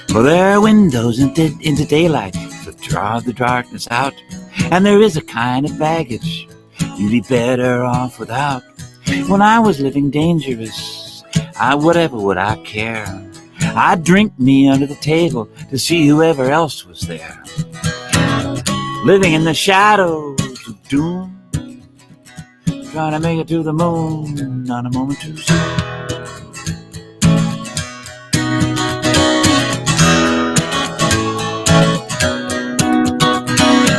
For there are windows into daylight that draw the darkness out, and there is a kind of baggage you'd be better off without. When I was living dangerous, whatever would I care? I'd drink me under the table to see whoever else was there. Living in the shadows of doom, trying to make it to the moon, not a moment too soon.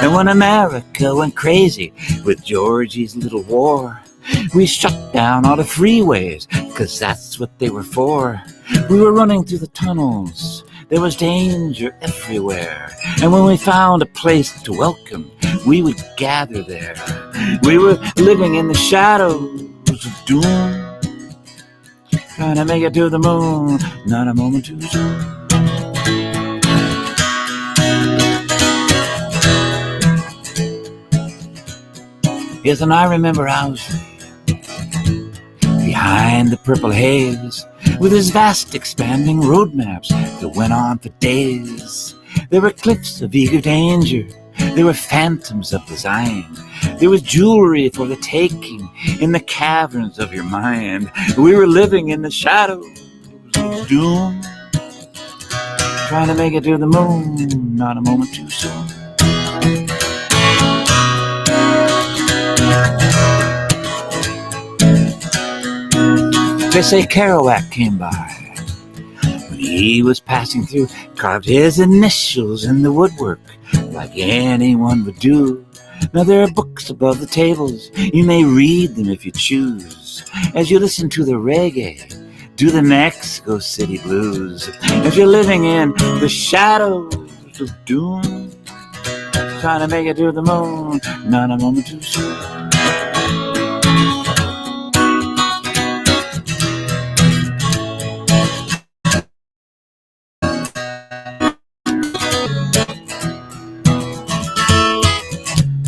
And when America went crazy with Georgie's little war, we shut down all the freeways, 'cause that's what they were for. We were running through the tunnels. There was danger everywhere. And when we found a place to welcome, we would gather there. We were living in the shadows of doom, trying to make it to the moon, not a moment too soon. Yes, and I remember Owsley, behind the purple haze, with his vast expanding road maps that went on for days. There were cliffs of eager danger, there were phantoms of design, there was jewelry for the taking in the caverns of your mind. We were living in the shadows of doom, trying to make it to the moon, not a moment too soon. They say Kerouac came by. When he was passing through, carved his initials in the woodwork like anyone would do. Now there are books above the tables. You may read them if you choose. As you listen to the reggae, do the Mexico City blues. If you're living in the shadows of doom, trying to make it to the moon, not a moment too soon.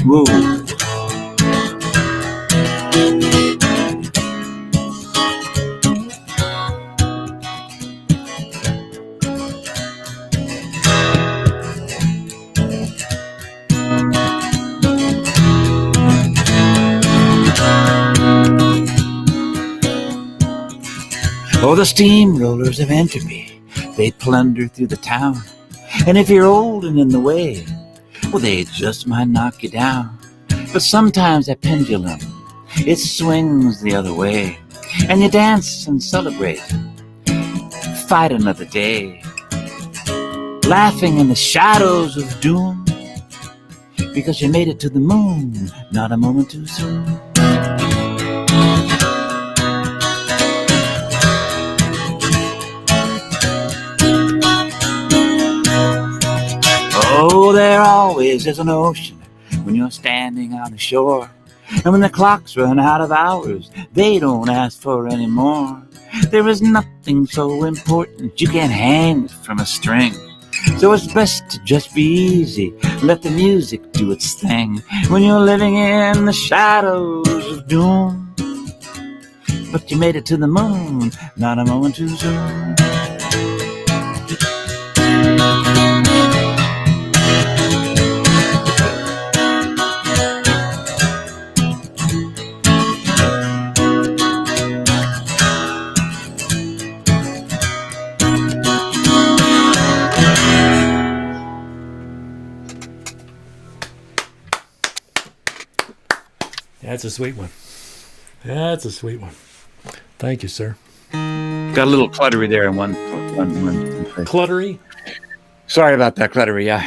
Whoa. Oh, the steamrollers of entropy, they plunder through the town. And if you're old and in the way, well, they just might knock you down. But sometimes that pendulum, it swings the other way, and you dance and celebrate, fight another day, laughing in the shadows of doom, because you made it to the moon, not a moment too soon. Oh, there always is an ocean when you're standing on the shore. And when the clocks run out of hours, they don't ask for any more. There is nothing so important you can't hang from a string. So it's best to just be easy, let the music do its thing. When you're living in the shadows of doom, but you made it to the moon, not a moment too soon. That's a sweet one. That's a sweet one. Thank you, sir. Got a little cluttery there in one. Cluttery? Sorry about that, cluttery. Yeah.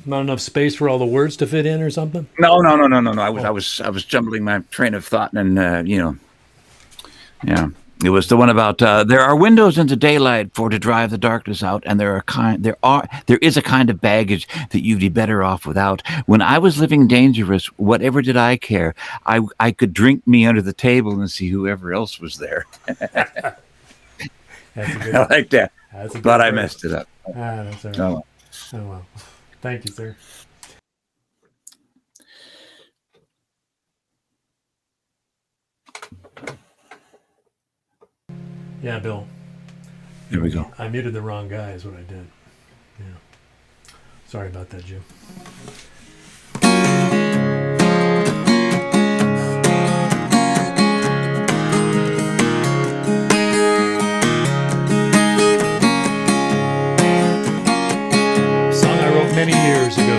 Not enough space for all the words to fit in or something? No. I was jumbling my train of thought, and yeah. It was the one about there are windows into daylight for to drive the darkness out, and there is a kind of baggage that you'd be better off without. When I was living dangerous, whatever did I care? I could drink me under the table and see whoever else was there. That's a good I like that, but I phrase. messed it up. That's all right. Oh. Oh, well. Thank you, sir. Yeah, Bill. There we go. I muted the wrong guy is what I did. Yeah. Sorry about that, Jim. Song I wrote many years ago.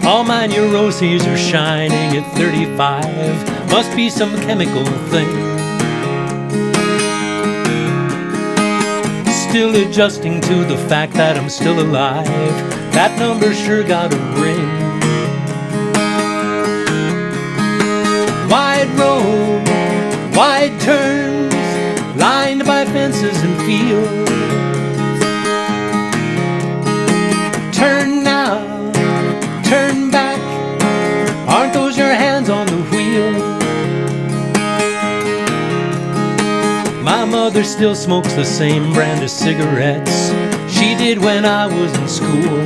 All my neuroses are shining at 35. Must be some chemical thing. still adjusting to the fact that I'm still alive. That number sure got a ring. Wide road, wide turns, lined by fences and fields. Turn now, turn back, aren't those your hands on the wheel? My mother still smokes the same brand of cigarettes she did when I was in school.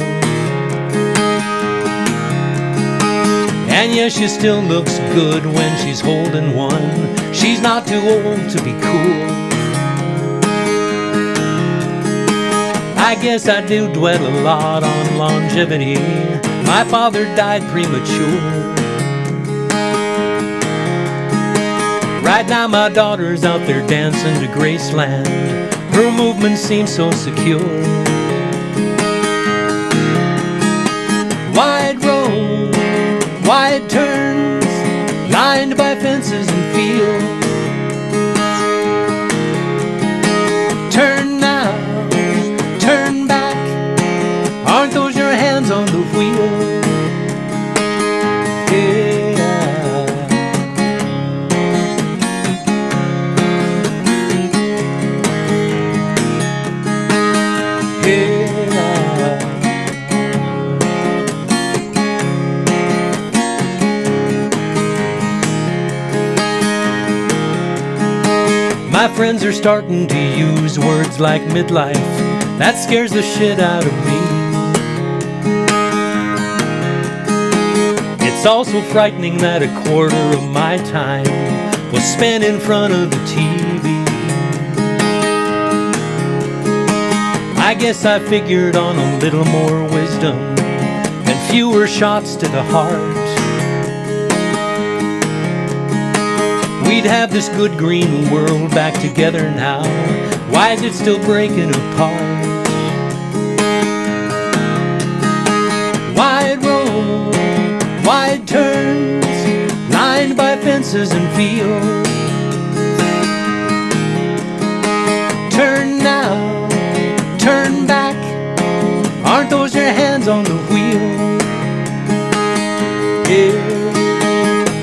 And yes, she still looks good when she's holding one. She's not too old to be cool. I guess I do dwell a lot on longevity. My father died premature. Right now my daughter's out there dancing to Graceland. Her movement seems so secure. Wide road, wide turns, lined by fences and fields. Turn now, turn back, aren't those your hands on the wheel? Yeah. My friends are starting to use words like midlife. That scares the shit out of me. It's also frightening that a quarter of my time was spent in front of the TV. I guess I figured on a little more wisdom and fewer shots to the heart. We'd have this good green world back together now. Why is it still breaking apart? Wide road, wide turns, lined by fences and fields. Turn now, turn back, aren't those your hands on the wheel? Yeah.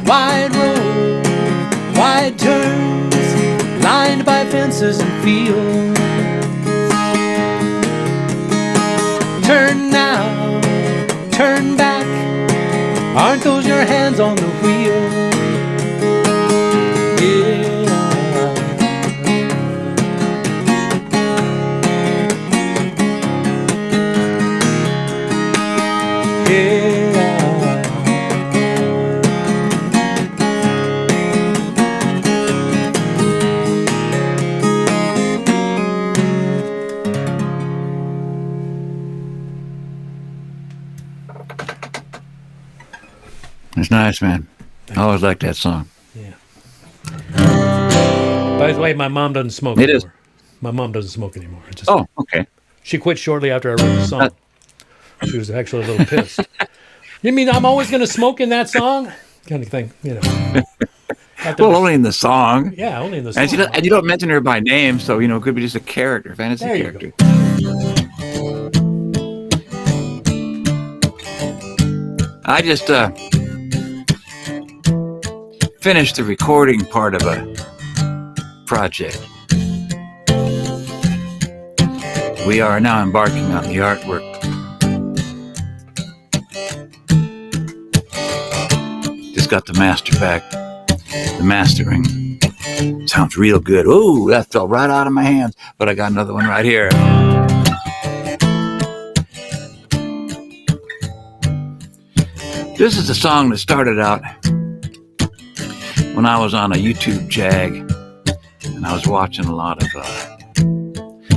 Wide road, wide turns, lined by fences and fields. Turn now, turn back, aren't those your hands on the wheel? Yeah. It's nice, man. I always liked that song. Yeah. By the way, my mom doesn't smoke It anymore. is. My mom doesn't smoke anymore. It just, Oh, okay. she quit shortly after I wrote the song. She was actually a little pissed. You mean I'm always going to smoke in that song? Kind of thing, you know. Well, only in the song. Yeah, only in the song. And you don't mention her by name, so, it could be just a character, fantasy There you character. go. I just finished the recording part of a project. We are now embarking on the artwork. Just got the master back. The mastering sounds real good. Ooh, that fell right out of my hands. But I got another one right here. This is a song that started out when I was on a YouTube jag and I was watching a lot of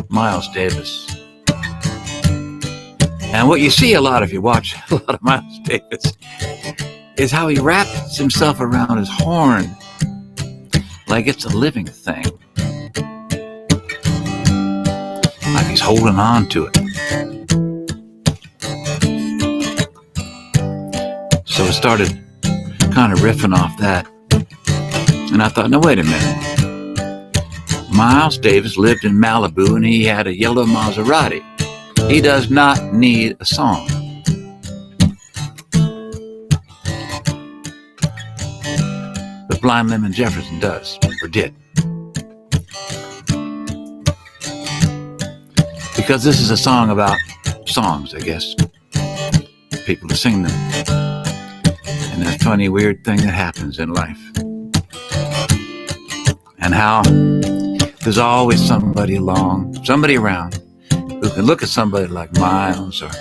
Miles Davis. And what you see a lot if you watch a lot of Miles Davis is how he wraps himself around his horn like it's a living thing. Like he's holding on to it. So I started kind of riffing off that. And I thought, no, wait a minute. Miles Davis lived in Malibu and he had a yellow Maserati. He does not need a song. But Blind Lemon Jefferson does, or did. Because this is a song about songs, I guess. People to sing them. And that funny, weird thing that happens in life. And how there's always somebody around who can look at somebody like Miles or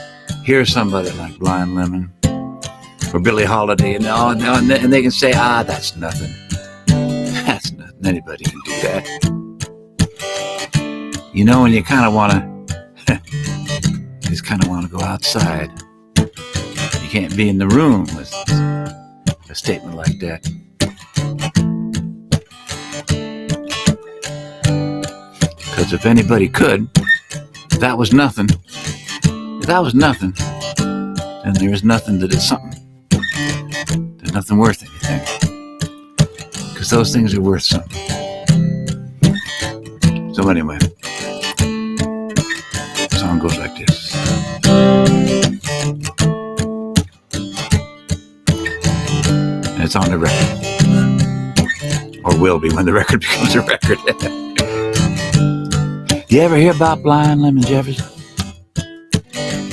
hear somebody like Blind Lemon or Billie Holiday and they can say, that's nothing. That's nothing. Anybody can do that. You know, when you kind of want to, just kind of want to go outside. You can't be in the room with a statement like that. Because if anybody could, if that was nothing, then there is nothing that is something. There's nothing worth anything. Because those things are worth something. So anyway, the song goes like this. And it's on the record. Or will be when the record becomes a record. You ever hear about Blind Lemon Jefferson?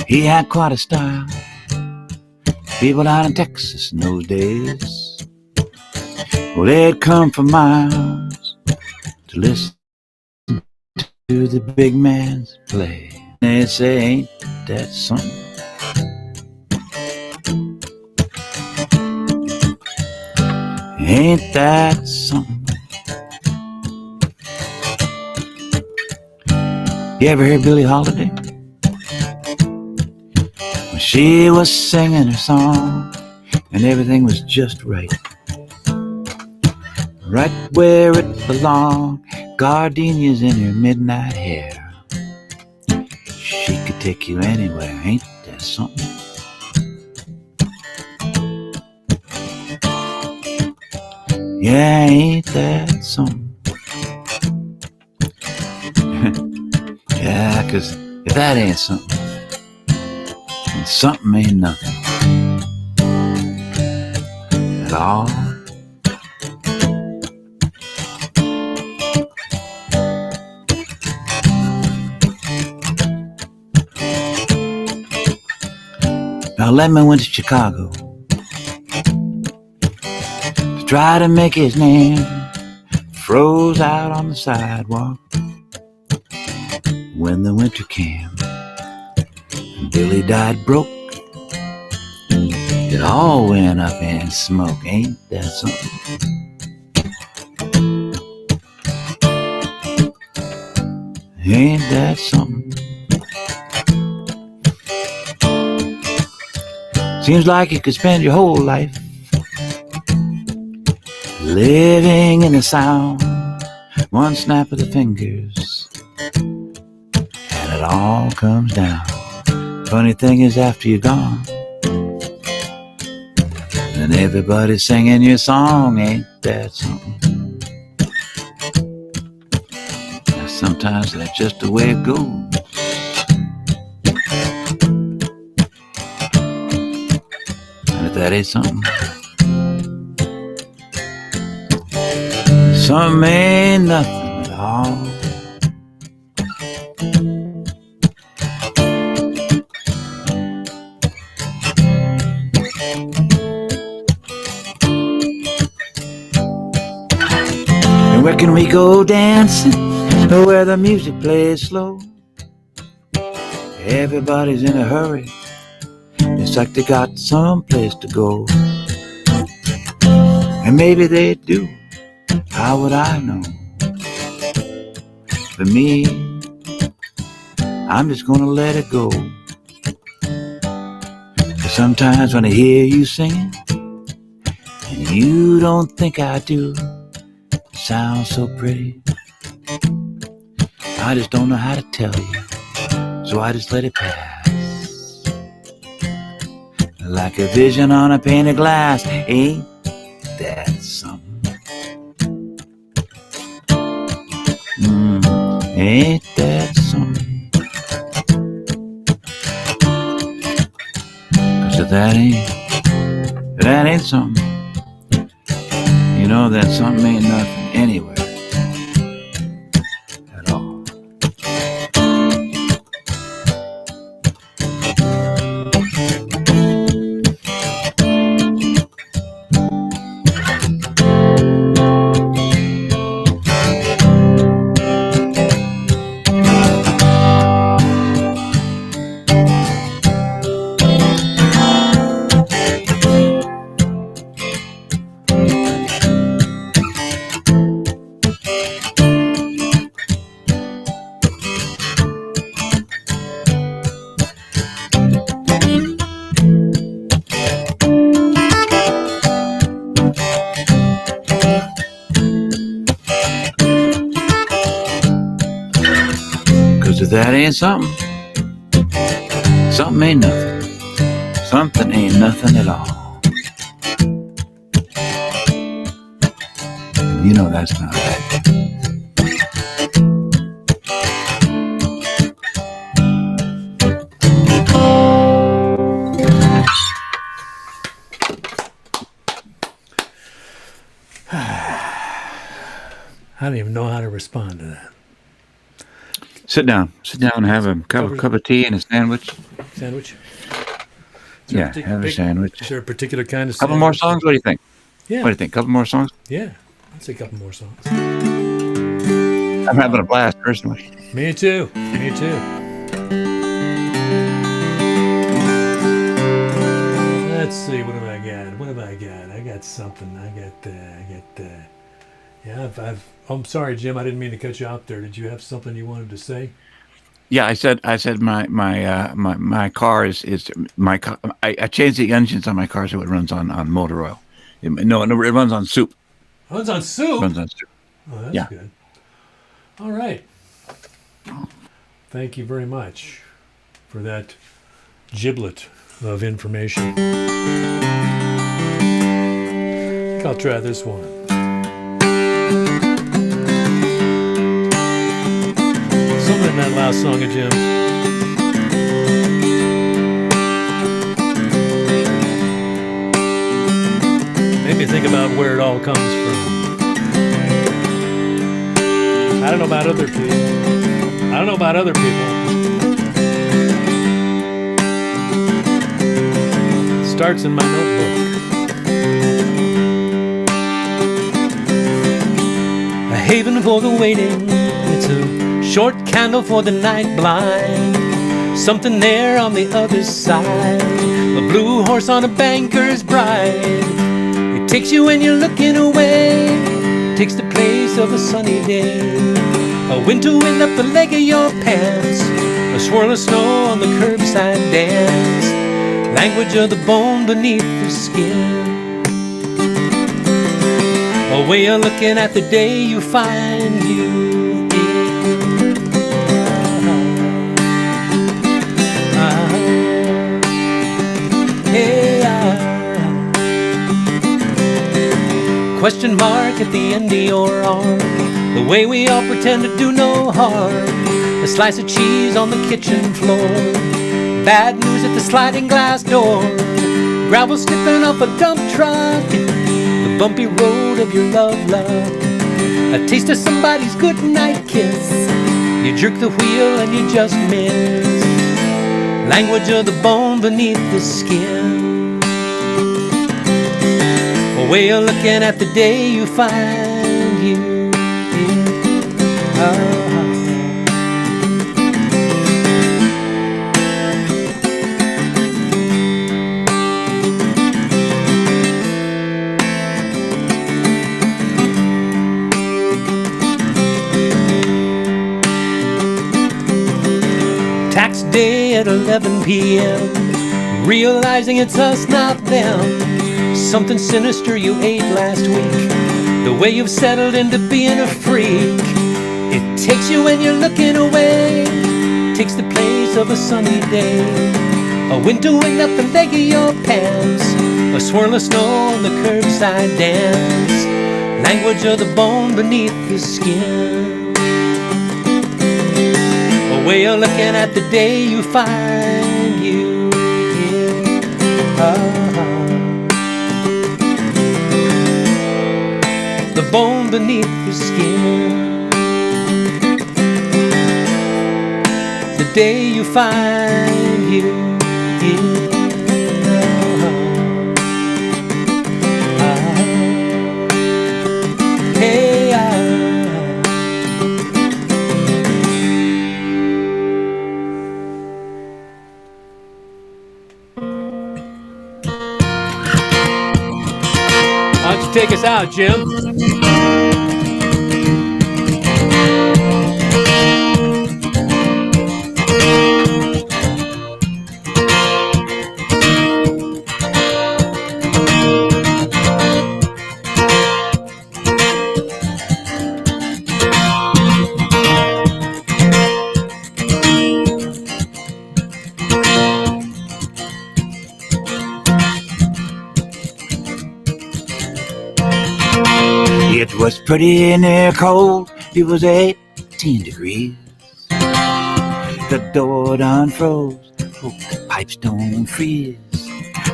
He had quite a style. People down in Texas in those days, well, they'd come for miles to listen to the big man's play. They'd say, ain't that something? Ain't that something? You ever hear Billie Holiday? When she was singing her song and everything was just right. Right where it belonged, gardenias in her midnight hair. She could take you anywhere, ain't that something? Yeah, ain't that something? Yeah, 'cause if that ain't something, then something ain't nothing at all. Now Lemon went to Chicago to try to make his name. Froze out on the sidewalk when the winter came, and Billy died broke. It all went up in smoke, ain't that something? Ain't that something? Seems like you could spend your whole life living in the sound, one snap of the fingers, and it all comes down. Funny thing is, after you're gone, and everybody's singing your song, ain't that something? Now, sometimes that's just the way it goes. And if that ain't something, some ain't nothing at all. And where can we go dancing? Where the music plays slow. Everybody's in a hurry. It's like they got some place to go. And maybe they do. How would I know? For me, I'm just gonna let it go. 'Cause sometimes when I hear you singing, and you don't think I do, it sounds so pretty, I just don't know how to tell you, so I just let it pass. Like a vision on a pane of glass, ain't that something? Ain't that something? 'Cause if that ain't something, you know that something ain't nothing anywhere at all. If that ain't something, something ain't nothing. Something ain't nothing at all. You know that's not right. I don't even know how to respond to that. Sit down and have a cup of tea and a sandwich. Sandwich? Yeah, have a sandwich. Is there a particular kind of sandwich? Couple more songs? What do you think? Yeah. What do you think? Couple more songs? Yeah, I'd say a couple more songs. I'm having a blast personally. Me too. Me too. Let's see. What have I got? What have I got? I got something. Yeah. I'm sorry, Jim. I didn't mean to cut you off there. Did you have something you wanted to say? Yeah, I said my car is my car. I changed the engines on my car so it runs on motor oil. It runs on soup. Runs on soup. Runs on soup. Oh, that's good. All right. Thank you very much for that giblet of information. I think I'll try this one. Something in that last song of Jim's. Made me think about where it all comes from. I don't know about other people. Starts in my notebook. A haven for the waiting. It's a short candle for the night blind. Something there on the other side. A blue horse on a banker's bride. It takes you when you're looking away. Takes the place of a sunny day. A winter wind up the leg of your pants. A swirl of snow on the curbside dance. Language of the bone beneath the skin. A way of looking at the day you find you. Question mark at the end of your arm. The way we all pretend to do no harm. A slice of cheese on the kitchen floor. Bad news at the sliding glass door. Gravel snipping off a dump truck. The bumpy road of your love luck. A taste of somebody's goodnight kiss. You jerk the wheel and you just miss. Language of the bone beneath the skin. A way of looking at the day you find you. Tax day at 11 p.m. Realizing it's us, not them. Something sinister you ate last week. The way you've settled into being a freak. It takes you when you're looking away. Takes the place of a sunny day. A winter wind up the leg of your pants. A swirl of snow on the curbside dance. Language of the bone beneath the skin. way you're looking at the day you find you here. The bone beneath your skin, the day you find you here. Hey, Why don't you take us out, Jim? It was pretty near cold, it was 18 degrees. The door done froze, hope the pipes don't freeze.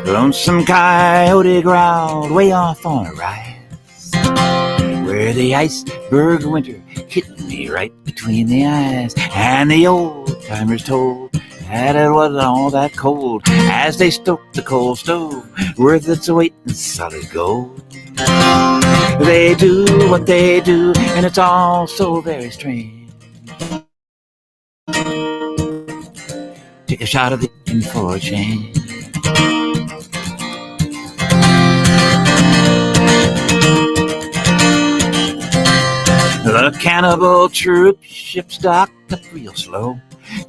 Lonesome coyote growled way off on a rise, where the iceberg winter hit me right between the eyes. And the old timers told that it wasn't all that cold as they stoked the coal stove worth its weight in solid gold. They do what they do, and it's all so very strange. Take a shot of the for a change. The cannibal troop ships docked up real slow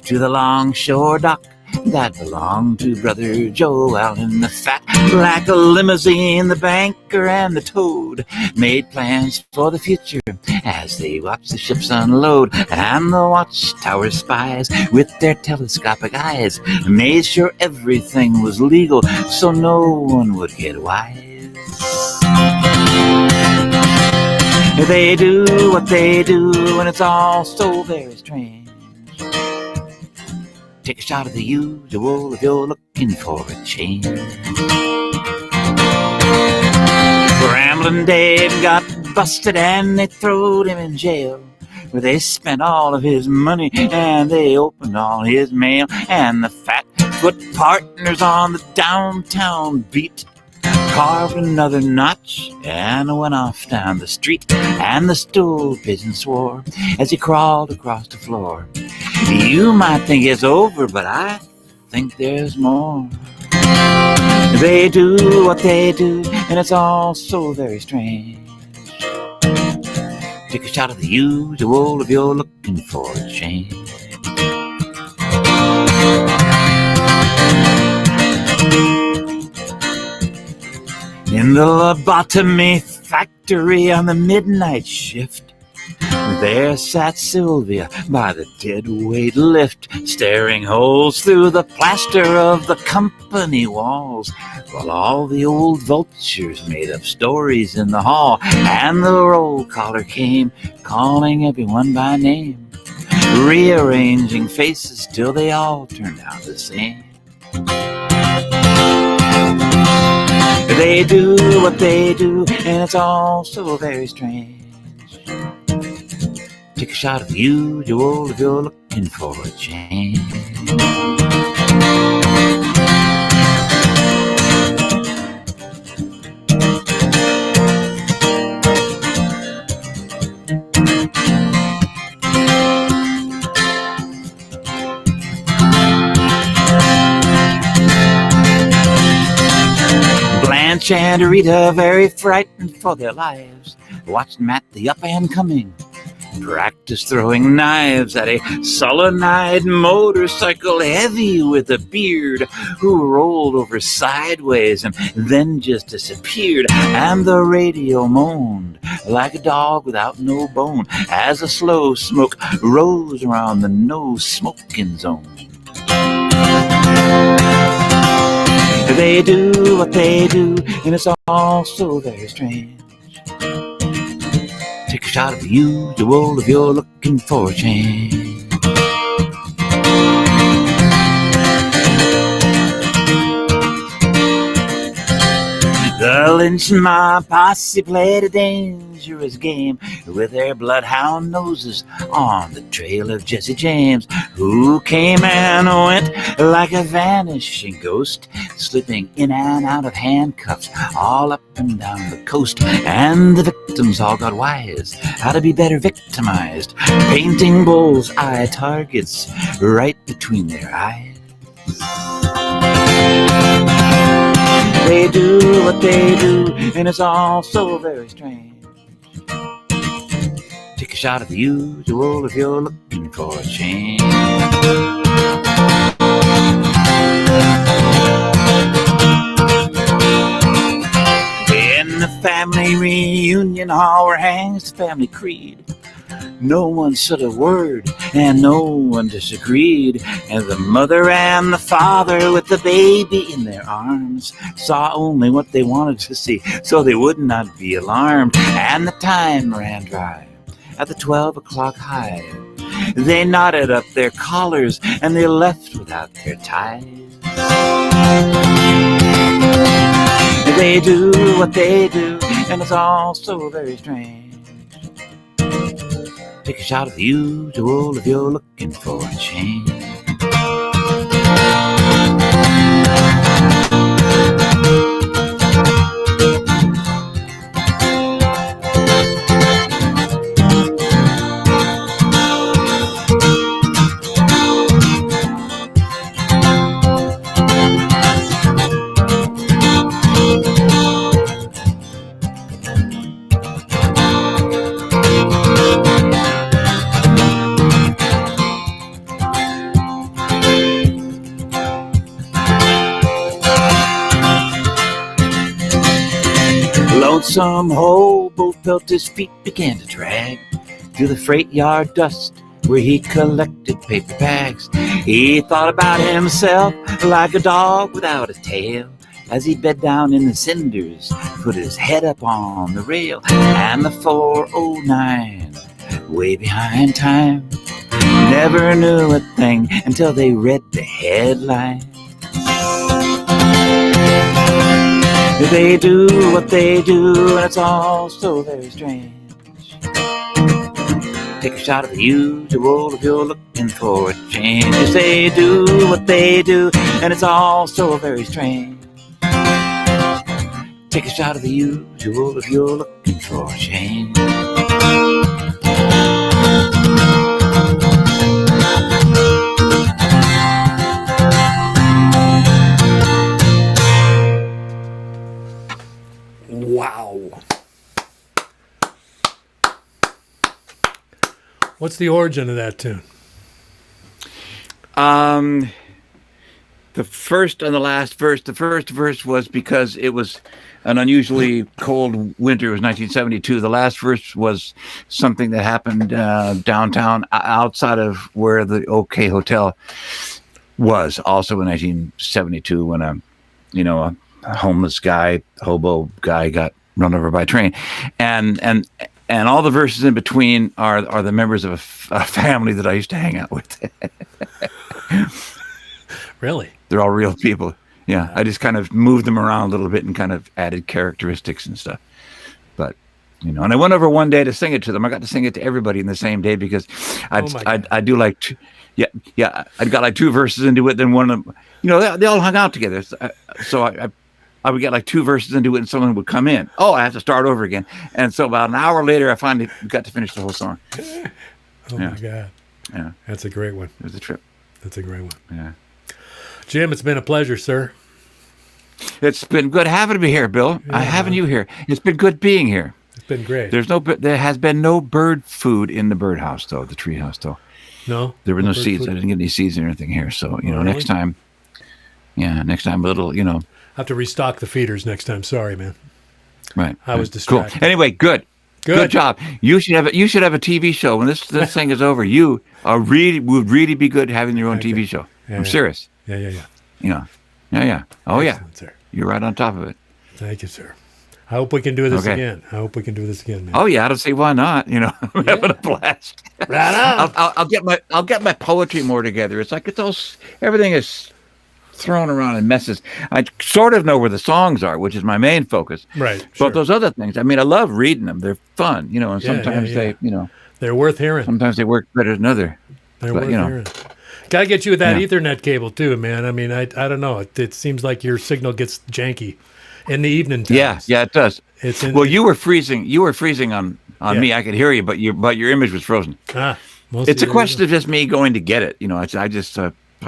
to the longshore dock that belonged to Brother Joe. Out in the fat black limousine, the banker and the toad made plans for the future as they watched the ships unload. And the watchtower spies with their telescopic eyes made sure everything was legal so no one would get wise. They do what they do, and it's all so very strange. Take a shot of the usual if you're looking for a change. Ramblin' Dave got busted and they throwed him in jail, where they spent all of his money and they opened all his mail. And the fat foot partners on the downtown beat carved another notch and went off down the street. And the stool pigeon swore as he crawled across the floor, "You might think it's over, but I think there's more." They do what they do, and it's all so very strange. Take a shot of the usual if you're looking for a change. In the lobotomy factory on the midnight shift, there sat Sylvia by the dead weight lift, staring holes through the plaster of the company walls, while all the old vultures made up stories in the hall. And the roll caller came, calling everyone by name, rearranging faces till they all turned out the same. They do what they do, and it's all so very strange. Take a shot of the usual if you're looking for a change. Blanche and Rita, very frightened for their lives, watched Matt the up and coming practice throwing knives at a sullen-eyed motorcycle heavy with a beard who rolled over sideways and then just disappeared. And the radio moaned like a dog without no bone as a slow smoke rose around the no smoking zone. They do what they do, and it's all so very strange. Take a shot of the usual if you're looking for a change. Lynch and my posse played a dangerous game with their bloodhound noses on the trail of Jesse James, who came and went like a vanishing ghost, slipping in and out of handcuffs all up and down the coast. And the victims all got wise how to be better victimized, painting bull's-eye targets right between their eyes. They do what they do, and it's all so very strange. Take a shot at the usual if you're looking for a change. In the family reunion hall where hangs the family creed, no one said a word and no one disagreed. And the mother and the father with the baby in their arms saw only what they wanted to see, so they would not be alarmed. And the time ran dry at the 12 o'clock high. They knotted up their collars and they left without their ties. They do what they do, and it's all so very strange. Take a shot at the usual if you're looking for a change. Lonesome hobo felt his feet began to drag through the freight yard dust where he collected paper bags. He thought about himself like a dog without a tail as he bed down in the cinders, put his head up on the rail. And the 409, way behind time, never knew a thing until they read the headline. They do what they do, and it's all so very strange. Take a shot at the usual if you're looking for a change. Yes, they do what they do, and it's all so very strange. Take a shot at the usual if you're looking for a change. Wow. What's the origin of that tune? The first and the last verse. The first verse was because it was an unusually cold winter. It was 1972. The last verse was something that happened downtown outside of where the OK Hotel was, also in 1972, when a homeless guy, hobo guy, got run over by a train, and all the verses in between are the members of a family that I used to hang out with. Really? They're all real people. Yeah, I just kind of moved them around a little bit and kind of added characteristics and stuff. But and I went over one day to sing it to them. I got to sing it to everybody in the same day because I do like two, I got like two verses into it. Then one of them, they all hung out together. So I would get like two verses into it and someone would come in. Oh, I have to start over again. And so about an hour later, I finally got to finish the whole song. My God. Yeah. That's a great one. It was a trip. That's a great one. Yeah. Jim, it's been a pleasure, sir. It's been good having me here, Bill. Yeah. Having you here. It's been good being here. It's been great. There has been no bird food in the birdhouse, though, the tree house, though. No? There were no seeds. Food? I didn't get any seeds or anything here. So, really? next time a little, I have to restock the feeders next time. Sorry, man. Right. I was distracted. Cool. Anyway, good job. You should have a TV show when this thing is over. You would really be good having your own TV show. Yeah, I'm serious. Yeah. Yeah. Oh, excellent, sir. You're right on top of it. Thank you, sir. I hope we can do this again. Man. Oh yeah, I don't see why not. I'm having a blast. Right on. I'll get my poetry more together. It's like everything is thrown around and messes. I sort of know where the songs are, which is my main focus. Right. But those other things, I mean, I love reading them. They're fun, you know, and sometimes they, you know. They're worth hearing. Sometimes they work better than other. They're worth hearing. Got to get you with that Ethernet cable too, man. I mean, I don't know. It seems like your signal gets janky in the evening times. Yeah, it does. Well, you were freezing on me. I could hear you, but your image was frozen. It's a question of just me going to get it. You know, I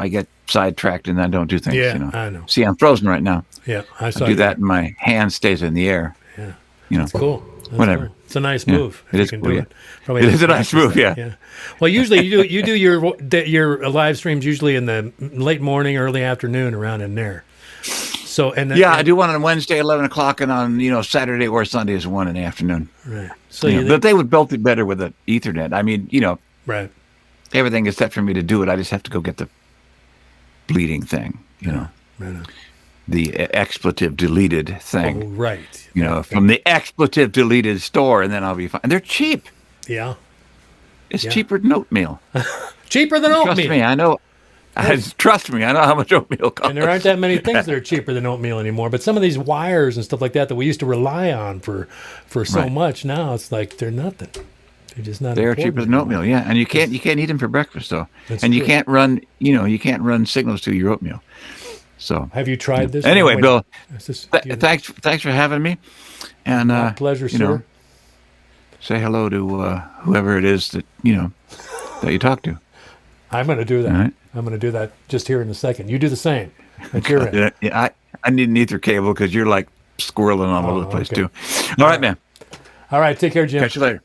get sidetracked and I don't do things. Yeah, you know? I know. See, I'm frozen right now. Yeah, I do that, and my hand stays in the air. Yeah, you know, that's cool. That's whatever. Cool. It's a nice move. It is cool. It is a nice move. Yeah. Well, usually you do your live streams usually in the late morning, early afternoon, around in there. So I do one on Wednesday, 11 o'clock, and on Saturday or Sunday is one in the afternoon. Right. So but they would both be better with an Ethernet. I mean, right. Everything is set for me to do it. I just have to go get the bleeding thing. Right. The expletive deleted thing. Oh, right. From the expletive deleted store, and then I'll be fine. And they're cheap. Yeah. It's cheaper than oatmeal. Cheaper than oatmeal. Trust me, I know. Trust me, I know how much oatmeal costs. And there aren't that many things that are cheaper than oatmeal anymore. But some of these wires and stuff like that we used to rely on for so much, now it's like they're nothing. They're just not. They're cheaper than oatmeal, yeah. And you can't eat them for breakfast though. That's and true. You can't run signals to your oatmeal. So have you tried this? Anyway, Bill, thanks for having me. And my pleasure, sir. Say hello to whoever it is that that you talk to. I'm going to do that. Right. I'm going to do that just here in a second. You do the same. I need an ether cable because you're like squirreling all over the place too. All right, man. All right, take care, Jim. Catch you later.